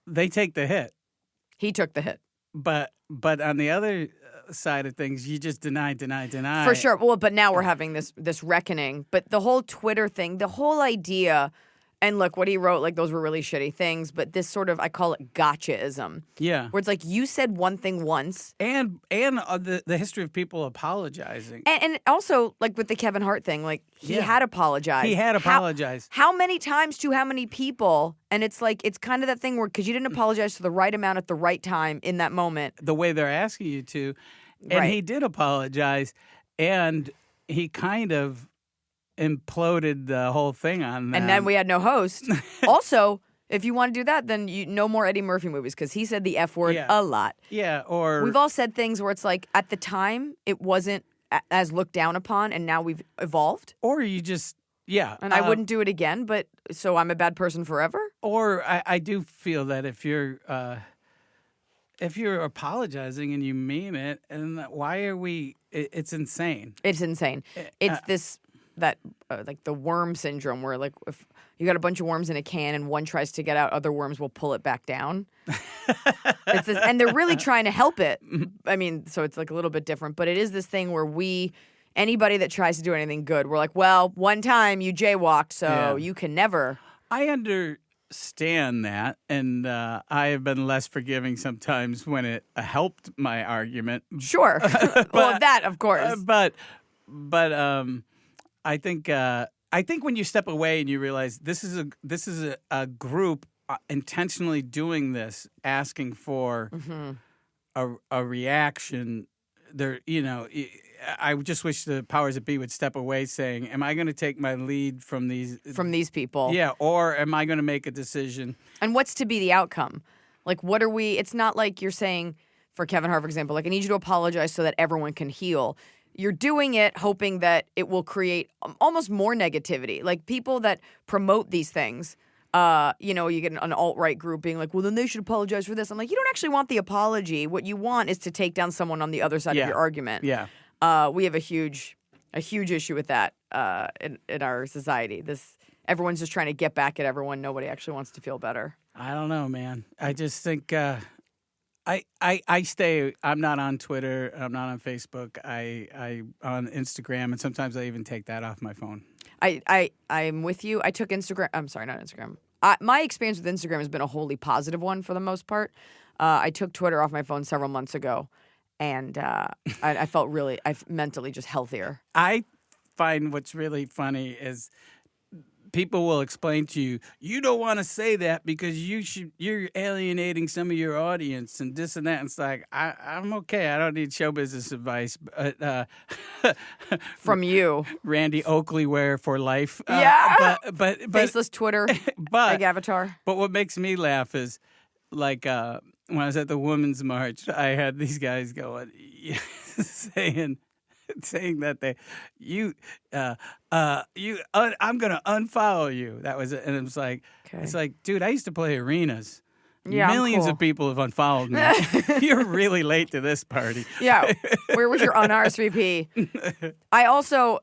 they take the hit.
He took the hit.
But on the other side of things, you just deny.
For sure. Well, but now we're having this reckoning. But the whole Twitter thing, the whole idea, and look, what he wrote, like those were really shitty things. But this sort of, I call it gotchaism.
Yeah.
Where it's like you said one thing once.
And the history of people apologizing.
And also, like with the Kevin Hart thing, like he had apologized.
He had apologized.
How many times to how many people? And it's like, it's kind of that thing where, because you didn't apologize to the right amount at the right time in that moment.
The way they're asking you to. And he did apologize. And he kind of imploded the whole thing on them.
And then we had no host. Also, if you want to do that, then no more Eddie Murphy movies, because he said the F word a lot.
Yeah, or...
We've all said things where it's like, at the time, it wasn't as looked down upon, and now we've evolved.
Or you just... Yeah.
And I wouldn't do it again, but so I'm a bad person forever?
Or I do feel that if you're apologizing and you mean it, and why are we... It's insane.
It's insane. It's that like the worm syndrome where like if you got a bunch of worms in a can and one tries to get out, other worms will pull it back down. It's this, and they're really trying to help it. I mean, so it's like a little bit different, but it is this thing where anybody that tries to do anything good, we're like, well, one time you jaywalked, so you can never.
I understand that, and I have been less forgiving sometimes when it helped my argument.
Sure. Well, that, of course.
But I think when you step away and you realize this is a group intentionally doing this, asking for a reaction. I just wish the powers that be would step away, saying, "Am I going to take my lead from these
people?
Yeah, or am I going to make a decision?
And what's to be the outcome? Like, what are we? It's not like you're saying for Kevin Hart, for example, like I need you to apologize so that everyone can heal." You're doing it hoping that it will create almost more negativity. Like people that promote these things, you get an alt-right group being like, well, then they should apologize for this. I'm like, you don't actually want the apology. What you want is to take down someone on the other side of your argument.
Yeah.
We have a huge issue with that in our society. Everyone's just trying to get back at everyone. Nobody actually wants to feel better.
I don't know, man. I just think... I'm not on Twitter. I'm not on Facebook. I on Instagram, and sometimes I even take that off my phone.
I'm with you. I took Instagram. I'm sorry, not Instagram. My experience with Instagram has been a wholly positive one for the most part. I took Twitter off my phone several months ago, and I felt mentally just healthier.
I find what's really funny is people will explain to you, you don't want to say that because you're alienating some of your audience and this and that. And it's like, I'm okay. I don't need show business advice. But,
from you.
Randy Oakley wear for life.
Yeah.
But
faceless Twitter. Big avatar.
But what makes me laugh is like when I was at the Women's March, I had these guys going, saying that I'm gonna unfollow you. That was it, and it was like, It's like, dude, I used to play arenas.
Yeah,
millions of people have unfollowed me. You're really late to this party.
Yeah, where was your un-RSVP? I also,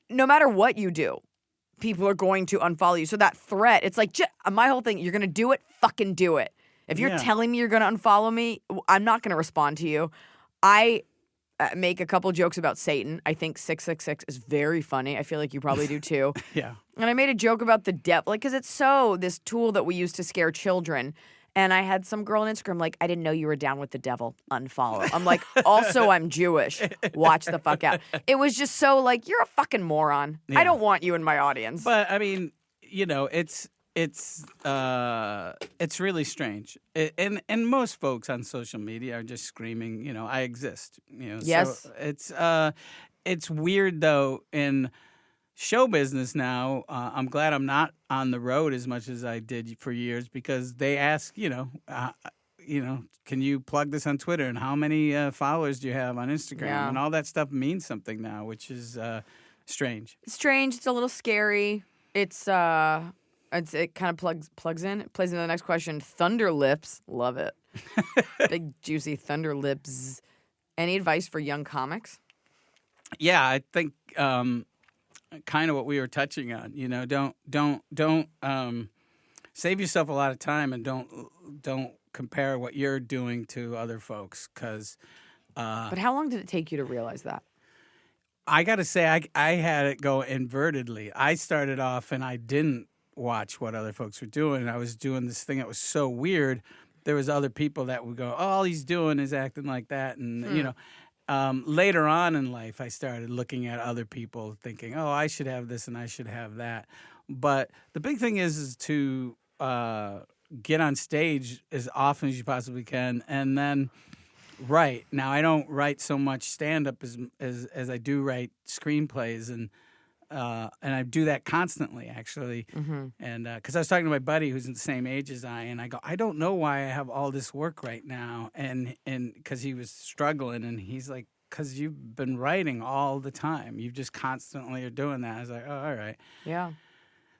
no matter what you do, people are going to unfollow you. So that threat, it's like my whole thing. You're gonna do it, fucking do it. If you're telling me you're gonna unfollow me, I'm not gonna respond to you. make a couple jokes about Satan. I think 666 is very funny. I feel like you probably do too.
Yeah.
And I made a joke about the devil, like, because it's this tool that we use to scare children. And I had some girl on Instagram like, I didn't know you were down with the devil. Unfollow. I'm like, also, I'm Jewish. Watch the fuck out. It was just so like, you're a fucking moron.
Yeah.
I don't want you in my audience.
But I mean, it's really strange. And most folks on social media are just screaming, I exist.
Yes.
So it's weird though in show business now. I'm glad I'm not on the road as much as I did for years because they ask, can you plug this on Twitter and how many followers do you have on Instagram?
Yeah.
And all that stuff means something now, which is strange.
It's strange. It's a little scary. It kind of plugs in. It plays into the next question. Thunder lips. Love it. Big juicy thunder lips. Any advice for young comics?
Yeah, I think kind of what we were touching on. Don't save yourself a lot of time and don't compare what you're doing to other folks because.
But how long did it take you to realize that?
I got to say, I had it go invertedly. I started off and I didn't watch what other folks were doing. I was doing this thing that was so weird. There was other people that would go, oh, all he's doing is acting like that. And, later on in life, I started looking at other people thinking, oh, I should have this and I should have that. But the big thing is to get on stage as often as you possibly can and then write. Now, I don't write so much stand-up as I do write screenplays, and I do that constantly, actually. Mm-hmm. And because I was talking to my buddy who's the same age as and I go, I don't know why I have all this work right now, and because he was struggling, and he's like, because you've been writing all the time. You just constantly are doing that. I was like, oh, all right.
Yeah.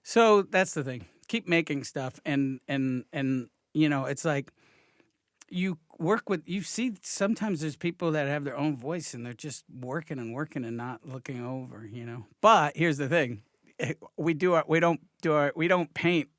So that's the thing. Keep making stuff, and it's like you see sometimes there's people that have their own voice and they're just working and not looking over, But here's the thing. We don't paint.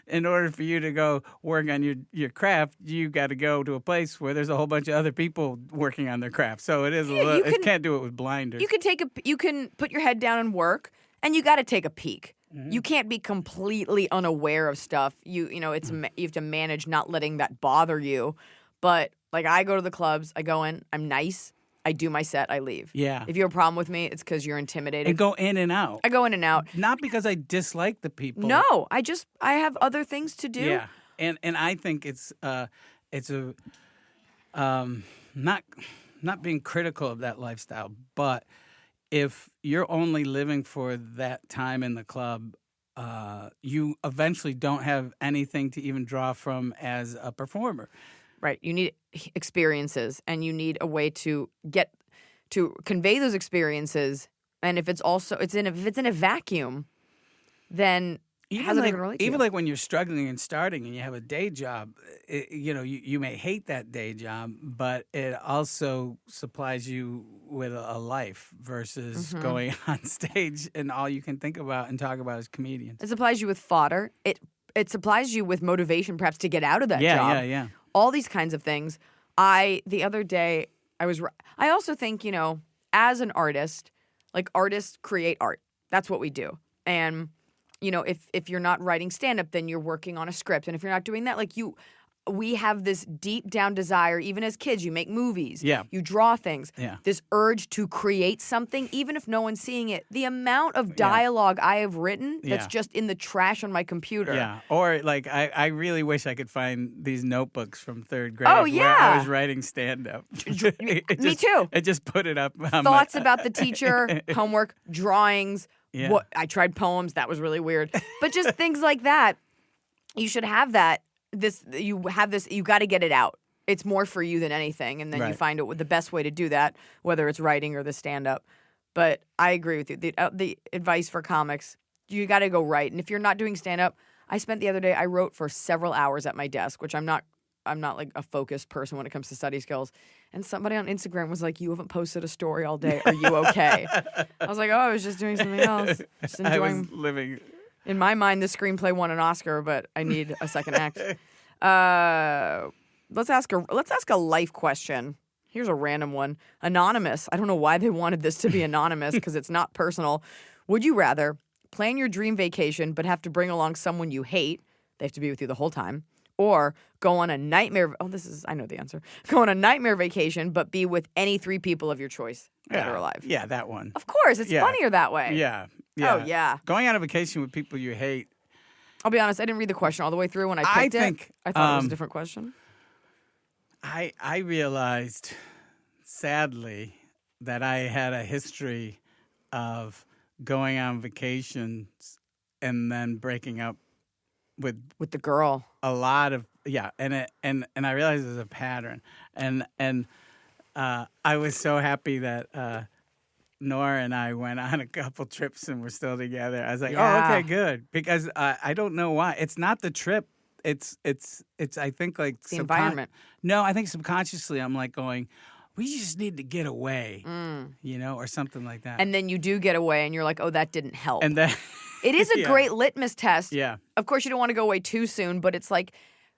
In order for you to go work on your craft, you got to go to a place where there's a whole bunch of other people working on their craft. So it is you can't do it with blinders.
You can put your head down and work, and you got to take a peek. Mm-hmm. You can't be completely unaware of stuff. You have to manage not letting that bother you. But like I go to the clubs, I go in, I'm nice, I do my set, I leave.
Yeah.
If you have a problem with me, it's because you're intimidating.
And go in and out.
I go in and out.
Not because I dislike the people.
No, I have other things to do.
Yeah, and I think it's not being critical of that lifestyle, but if you're only living for that time in the club, you eventually don't have anything to even draw from as a performer.
Right. You need experiences, and you need a way to get to convey those experiences. And if it's in a vacuum, then how's it even relate to you?
Even like when you're struggling and starting and you have a day job, you may hate that day job, but it also supplies you with a life versus going on stage and all you can think about and talk about is comedians. It
supplies you with fodder. It supplies you with motivation, perhaps, to get out of that job.
Yeah.
All these kinds of things. The other day, I also think, as an artist, like artists create art. That's what we do. And, if you're not writing stand-up, then you're working on a script. And if you're not doing that, we have this deep down desire, even as kids, you make movies.
Yeah.
You draw things.
Yeah.
This urge to create something, even if no one's seeing it. The amount of dialogue I have written that's just in the trash on my computer.
Yeah. Or I really wish I could find these notebooks from third grade
where
I was writing stand-up.
Me too.
I just put it up.
Thoughts about the teacher, homework, drawings.
Yeah.
I tried poems. That was really weird. But just things like that. You should have that. You got to get it out. It's more for you than anything, and then you find the best way to do that, whether it's writing or the stand-up. But I agree with you. The advice for comics, you got to go write. And if you're not doing stand-up, I spent the other day, I wrote for several hours at my desk, which I'm not like a focused person when it comes to study skills. And somebody on Instagram was like, "You haven't posted a story all day. Are you okay?" I was like, "Oh, I was just doing something else. Just enjoying."
I was living.
In my mind, the screenplay won an Oscar, but I need a second act. Let's ask a life question. Here's a random one. Anonymous. I don't know why they wanted this to be anonymous because it's not personal. Would you rather plan your dream vacation but have to bring along someone you hate? They have to be with you the whole time. Or go on a nightmare. Oh, I know the answer. Go on a nightmare vacation but be with any 3 people of your choice, dead or alive.
Yeah, that one.
Of course. It's funnier that way.
Yeah.
Oh, yeah.
Going on a vacation with people you hate.
I'll be honest. I didn't read the question all the way through when I picked it. I thought it was a different question.
I realized, sadly, that I had a history of going on vacations and then breaking up with
the girl.
a lot of and I realized there's a pattern, and I was so happy that Nora and I went on a couple trips and we're still together. I was like, oh, okay, good, because I don't know why. It's not the trip. It's I think like
the environment.
No, I think subconsciously I'm like going, we just need to get away, or something like that.
And then you do get away, and you're like, oh, that didn't help.
And then
it is a great litmus test.
Yeah.
Of course, you don't want to go away too soon, but it's like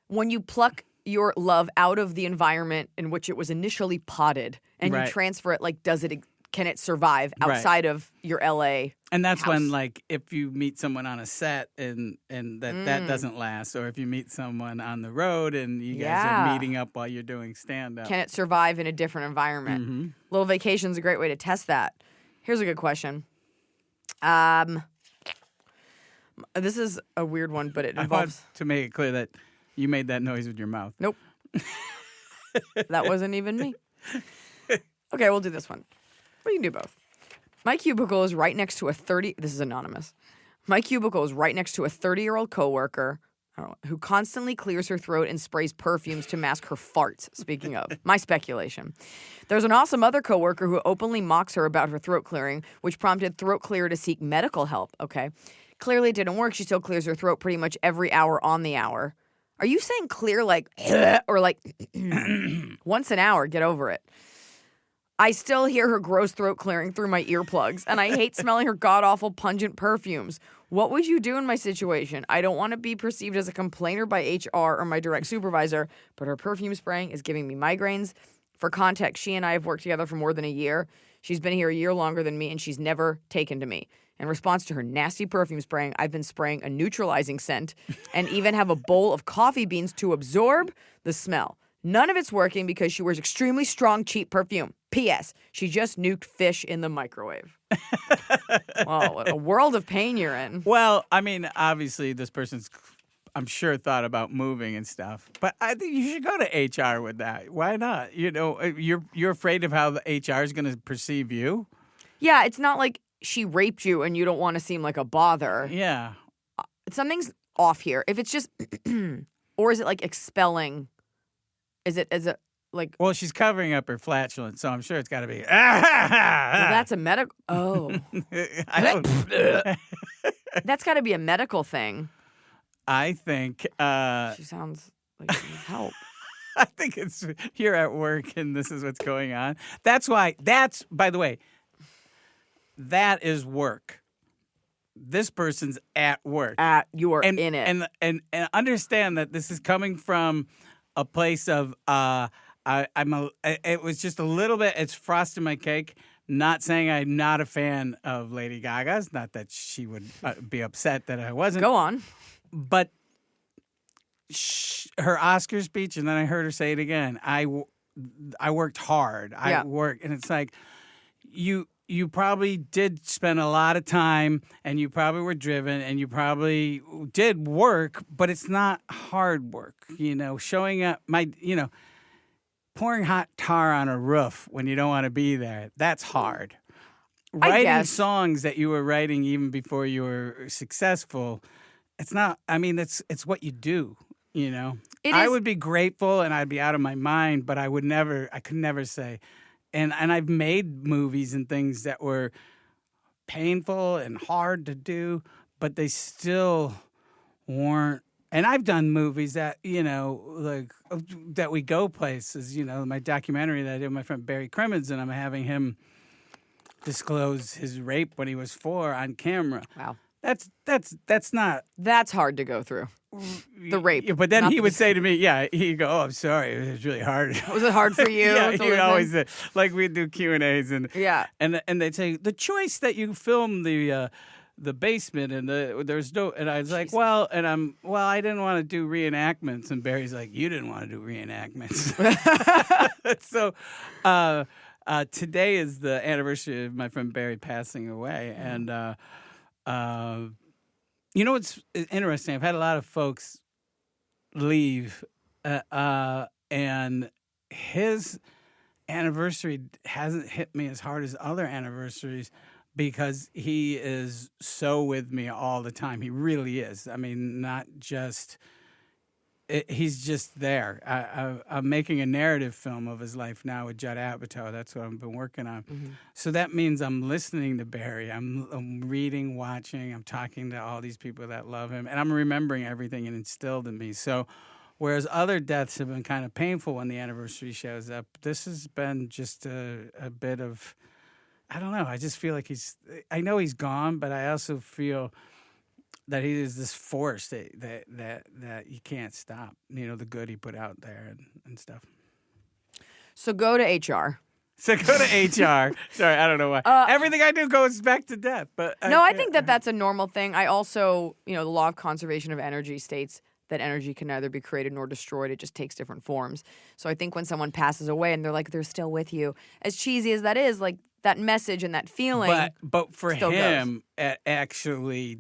when you pluck your love out of the environment in which it was initially potted, and you transfer it, like, can it survive outside of your LA?
And that's
house?
when, like, if you meet someone on a set and that doesn't last, or if you meet someone on the road and you guys are meeting up while you're doing stand-up.
Can it survive in a different environment?
Mm-hmm.
Little vacation's a great way to test that. Here's a good question. This is a weird one, but it
I
involves...
want to make it clear that you made that noise with your mouth.
Nope. That wasn't even me. Okay, we'll do this one. We can do both. My cubicle is right next to a 30... This is anonymous. My cubicle is right next to a 30-year-old coworker who constantly clears her throat and sprays perfumes to mask her farts, speaking of. My speculation. There's an awesome other coworker who openly mocks her about her throat clearing, which prompted Throat Clearer to seek medical help. Okay. Clearly it didn't work. She still clears her throat pretty much every hour on the hour. Are you saying clear like or like once an hour? Get over it. I still hear her gross throat clearing through my earplugs, and I hate smelling her god-awful pungent perfumes. What would you do in my situation? I don't want to be perceived as a complainer by HR or my direct supervisor, but her perfume spraying is giving me migraines. For context, she and I have worked together for more than a year. She's been here a year longer than me, and she's never taken to me. In response to her nasty perfume spraying, I've been spraying a neutralizing scent and even have a bowl of coffee beans to absorb the smell. None of it's working because she wears extremely strong, cheap perfume. P.S. She just nuked fish in the microwave. Wow, what a world of pain you're in.
Well, I mean, obviously this person's, I'm sure, thought about moving and stuff. But I think you should go to HR with that. Why not? You're afraid of how the HR is going to perceive you?
Yeah, it's not like she raped you and you don't want to seem like a bother.
Yeah.
Something's off here. If it's just, or is it like expelling? Is it like?
Well, she's covering up her flatulence, so I'm sure it's got to be.
Well, that's a medical. Oh,
I don't.
That's got to be a medical thing.
I think.
She sounds like she needs help.
I think it's you're at work and this is what's going on. That's why. By the way, that is work. This person's at work.
You're in it.
And understand that this is coming from a place of it was just a little bit, it's frosting my cake. Not saying I'm not a fan of Lady Gaga's, not that she would be upset that I wasn't.
Go on.
But her Oscar speech, and then I heard her say it again. I worked hard. I worked, and it's like you probably did spend a lot of time, and you probably were driven, and you probably did work, but it's not hard work. Showing up, pouring hot tar on a roof when you don't want to be there, that's hard. Writing songs that you were writing even before you were successful, it's not, it's what you do, I would be grateful and I'd be out of my mind, but I could never say. And I've made movies and things that were painful and hard to do, but they still weren't. And I've done movies that, that we go places, my documentary that I did with my friend Barry Crimmins, and I'm having him disclose his rape when he was 4 on camera.
Wow.
That's not.
That's hard to go through. The rape.
Yeah, but then
not
he
the
would say to me, he'd go, "Oh, I'm sorry, it was really hard."
Was it hard for you?
Yeah,
to
he would
listen?
always say, like we'd do Q&As and
Yeah.
and they'd say the choice that you film the basement and there's no, and I was like, I didn't want to do reenactments, and Barry's like, you didn't want to do reenactments. So today is the anniversary of my friend Barry passing away, and you know what's interesting? I've had a lot of folks leave, and his anniversary hasn't hit me as hard as other anniversaries because he is so with me all the time. He really is. I mean, not just... He's just there. I'm making a narrative film of his life now with Judd Apatow. That's what I've been working on. Mm-hmm. So that means I'm listening to Barry. I'm reading, watching. I'm talking to all these people that love him. And I'm remembering everything it instilled in me. So whereas other deaths have been kind of painful when the anniversary shows up, this has been just a bit of, I don't know. I just feel like I know he's gone, but I also feel that he is this force that you can't stop. You know, the good he put out there and stuff.
So go to HR.
So go to HR. Sorry, I don't know why. Everything I do goes back to death. But
I think that's a normal thing. I also, the law of conservation of energy states that energy can neither be created nor destroyed. It just takes different forms. So I think when someone passes away and they're like, they're still with you, as cheesy as that is, like that message and that feeling.
But for
still
him, actually,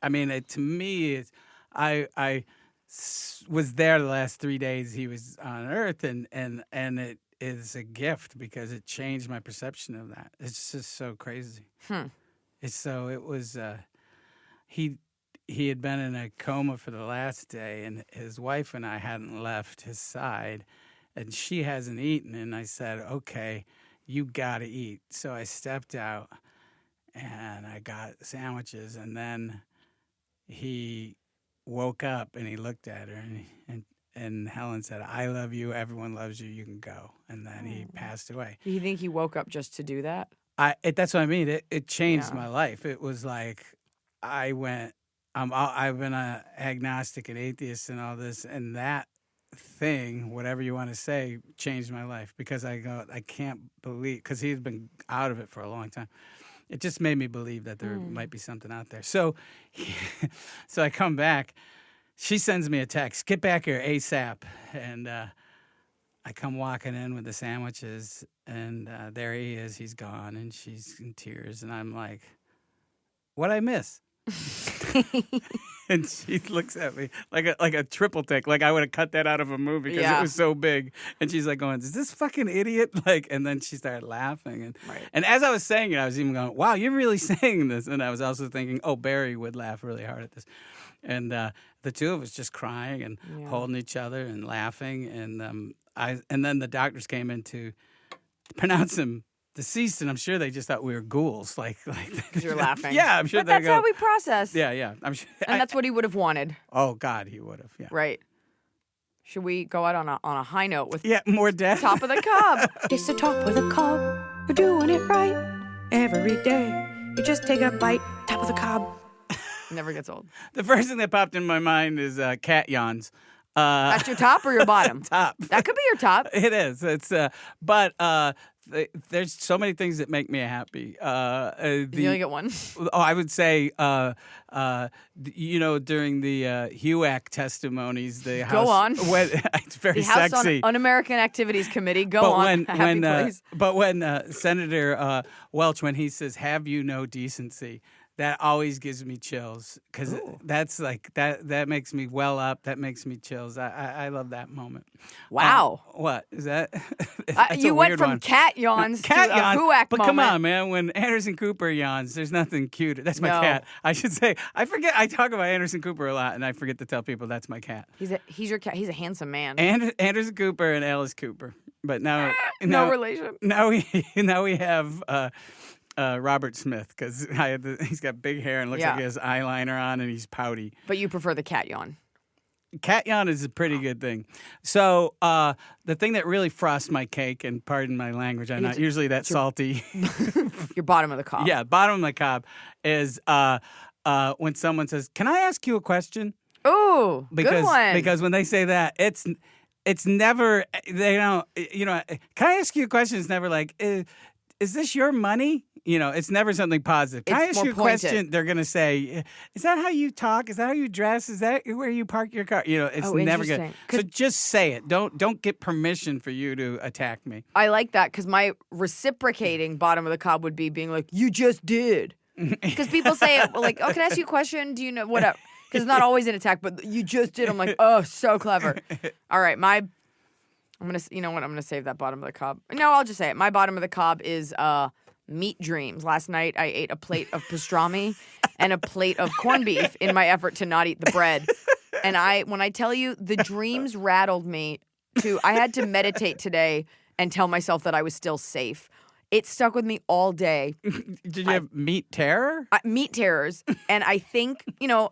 I mean, to me, I was there the last 3 days he was on Earth, and it is a gift because it changed my perception of that. It's just so crazy. It was he had been in a coma for the last day, and his wife and I hadn't left his side, and she hasn't eaten. And I said, "Okay, you got to eat." So I stepped out, and I got sandwiches, and then he woke up and he looked at her and Helen said, "I love you. Everyone loves you. You can go." And then he passed away.
Do you think he woke up just to do that?
That's what I mean. It changed my life. It was like I've been an agnostic and atheist and all this, and that thing, whatever you want to say, changed my life because I can't believe, because he's been out of it for a long time. It just made me believe that there might be something out there. So I come back. She sends me a text, "Get back here ASAP." And I come walking in with the sandwiches, and there he is. He's gone, and she's in tears. And I'm like, "What'd I miss?" And she looks at me like a triple take, like I would have cut that out of a movie because it was so big. And she's like going, "Is this fucking idiot?" And then she started laughing. And as I was saying it, I was even going, "Wow, you're really saying this." And I was also thinking, "Oh, Barry would laugh really hard at this." And the two of us just crying and holding each other and laughing. And then the doctors came in to pronounce him deceased, and I'm sure they just thought we were ghouls. Like
you're laughing.
Yeah, I'm sure.
But that's how we process.
Yeah. I'm sure.
And that's what he would have wanted.
Oh God, he would have. Yeah.
Right. Should we go out on a high note with
more death?
Top of the Cob?
It's the top of the cob. You're doing it right every day. You just take a bite. Top of the Cob.
Never gets old.
The first thing that popped in my mind is cat yawns.
That's your top or your bottom?
Top.
That could be your top.
It is. It's but there's so many things that make me happy.
You only get one.
I would say, during the HUAC testimonies, the House.
Go on.
It's very
the House
sexy.
Un-American Activities Committee. Go on.
But when Senator Welch, when he says, "Have you no decency?" that always gives me chills because that's like that makes me well up. That makes me chills. I love that moment.
Wow.
What is that?
You went from cat yawns to
cat
a
yawns,
HUAC
but
moment.
come on, man. When Anderson Cooper yawns, there's nothing cuter. That's my cat. I should say. I forget. I talk about Anderson Cooper a lot, and I forget to tell people that's my cat.
He's your cat. He's a handsome man.
Anderson Cooper and Alice Cooper. But now
no relation.
Now we have. Robert Smith, because he's got big hair and looks like he has eyeliner on and he's pouty.
But you prefer the cat yawn.
Cat yawn is a pretty good thing. So the thing that really frosts my cake, and pardon my language, I'm not usually that salty.
Your bottom of the cob.
Yeah, bottom of the cob is when someone says, "Can I ask you a question?"
Ooh, good one.
Because when they say that, it's never, they don't, can I ask you a question? It's never like, is this your money? It's never something positive. Can I ask you a question? They're going to say, is that how you talk? Is that how you dress? Is that where you park your car? It's never good. So just say it. Don't get permission for you to attack me.
I like that because my reciprocating bottom of the cob would be being like, you just did. Because people say it like, oh, can I ask you a question? Do you know whatever? Because it's not always an attack, but you just did. I'm like, oh, so clever. All right, I'm gonna save that bottom of the cob. No, I'll just say it. My bottom of the cob is meat dreams. Last night I ate a plate of pastrami and a plate of corned beef in my effort to not eat the bread. And when I tell you the dreams rattled me I had to meditate today and tell myself that I was still safe. It stuck with me all day.
Did you have meat terror?
Meat terrors. And I think,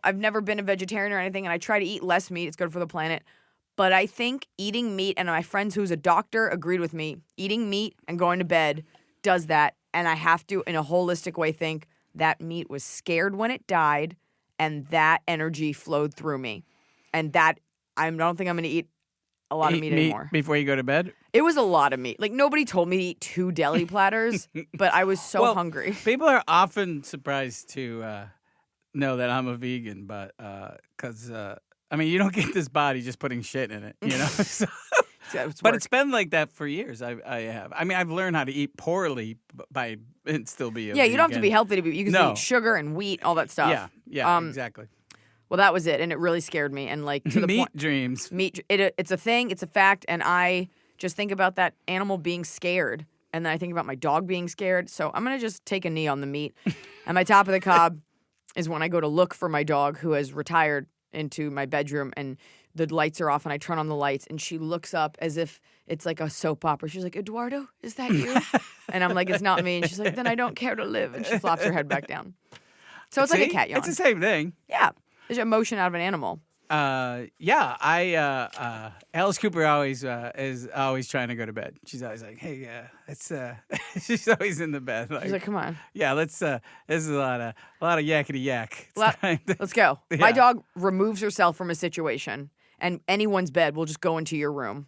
I've never been a vegetarian or anything, and I try to eat less meat. It's good for the planet. But I think eating meat, and my friends who's a doctor agreed with me, eating meat and going to bed does that. And I have to, in a holistic way, think that meat was scared when it died, and that energy flowed through me. And that, I don't think I'm going to eat a lot of meat anymore.
Before you go to bed?
It was a lot of meat. Like, nobody told me to eat 2 deli platters, but I was so hungry.
People are often surprised to know that I'm a vegan, but because, you don't get this body just putting shit in it, So, but it's been like that for years. I have. I've learned how to eat poorly and still be a vegan.
You don't have to be healthy to be. You can eat sugar and wheat, all that stuff.
Yeah, exactly.
Well, that was it, and it really scared me. And like to the
meat
point,
dreams.
It's a thing. It's a fact, and I just think about that animal being scared, and then I think about my dog being scared. So I'm gonna just take a knee on the meat. And my top of the cob is when I go to look for my dog who has retired into my bedroom, and the lights are off, and I turn on the lights, and she looks up as if it's like a soap opera. She's like, Eduardo, is that you? And I'm like, it's not me. And she's like, then I don't care to live. And she flops her head back down. So it's like a cat yawn.
It's the same thing.
Yeah. There's emotion out of an animal.
Alice Cooper is always trying to go to bed. She's always like, hey, she's always in the bed.
She's like, come on.
Yeah, this is a lot of yakety yak.
Let's go. Yeah. My dog removes herself from a situation, and anyone's bed will just go into your room.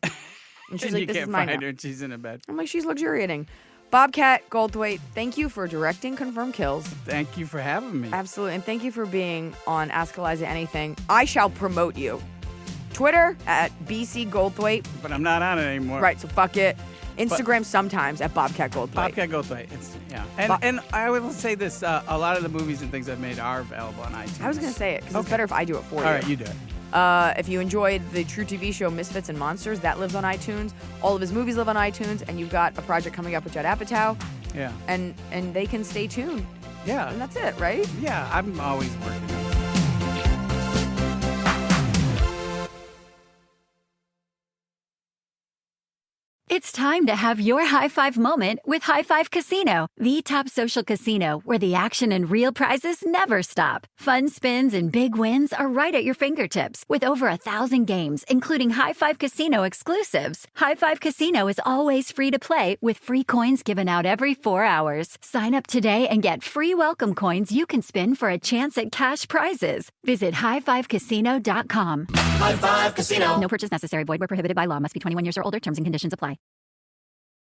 And she's like, this is mine now.
You can't find her, and she's in a bed.
I'm like, she's luxuriating. Bobcat Goldthwait, thank you for directing Confirmed Kills.
Thank you for having me.
Absolutely. And thank you for being on Ask Iliza Anything. I shall promote you. Twitter at BC Goldthwait.
But I'm not on it anymore.
Right, so fuck it. Instagram sometimes at Bobcat Goldthwait.
Bobcat Goldthwait. And I will say this, a lot of the movies and things I've made are available on iTunes.
I was going to say it, because it's better if I do it for you.
All right, you do it.
If you enjoyed the true TV show Misfits and Monsters, that lives on iTunes. All of his movies live on iTunes, and you've got a project coming up with Judd Apatow.
Yeah.
And they can stay tuned.
Yeah.
And that's it, right?
Yeah, I'm always working on it.
It's time to have your high five moment with High Five Casino, the top social casino where the action and real prizes never stop. Fun spins and big wins are right at your fingertips with over 1,000 games, including High Five Casino exclusives. High Five Casino is always free to play with free coins given out every 4 hours. Sign up today and get free welcome coins you can spin for a chance at cash prizes. Visit highfivecasino.com.
High Five Casino.
No purchase necessary. Void where prohibited by law. Must be 21 years or older. Terms and conditions apply.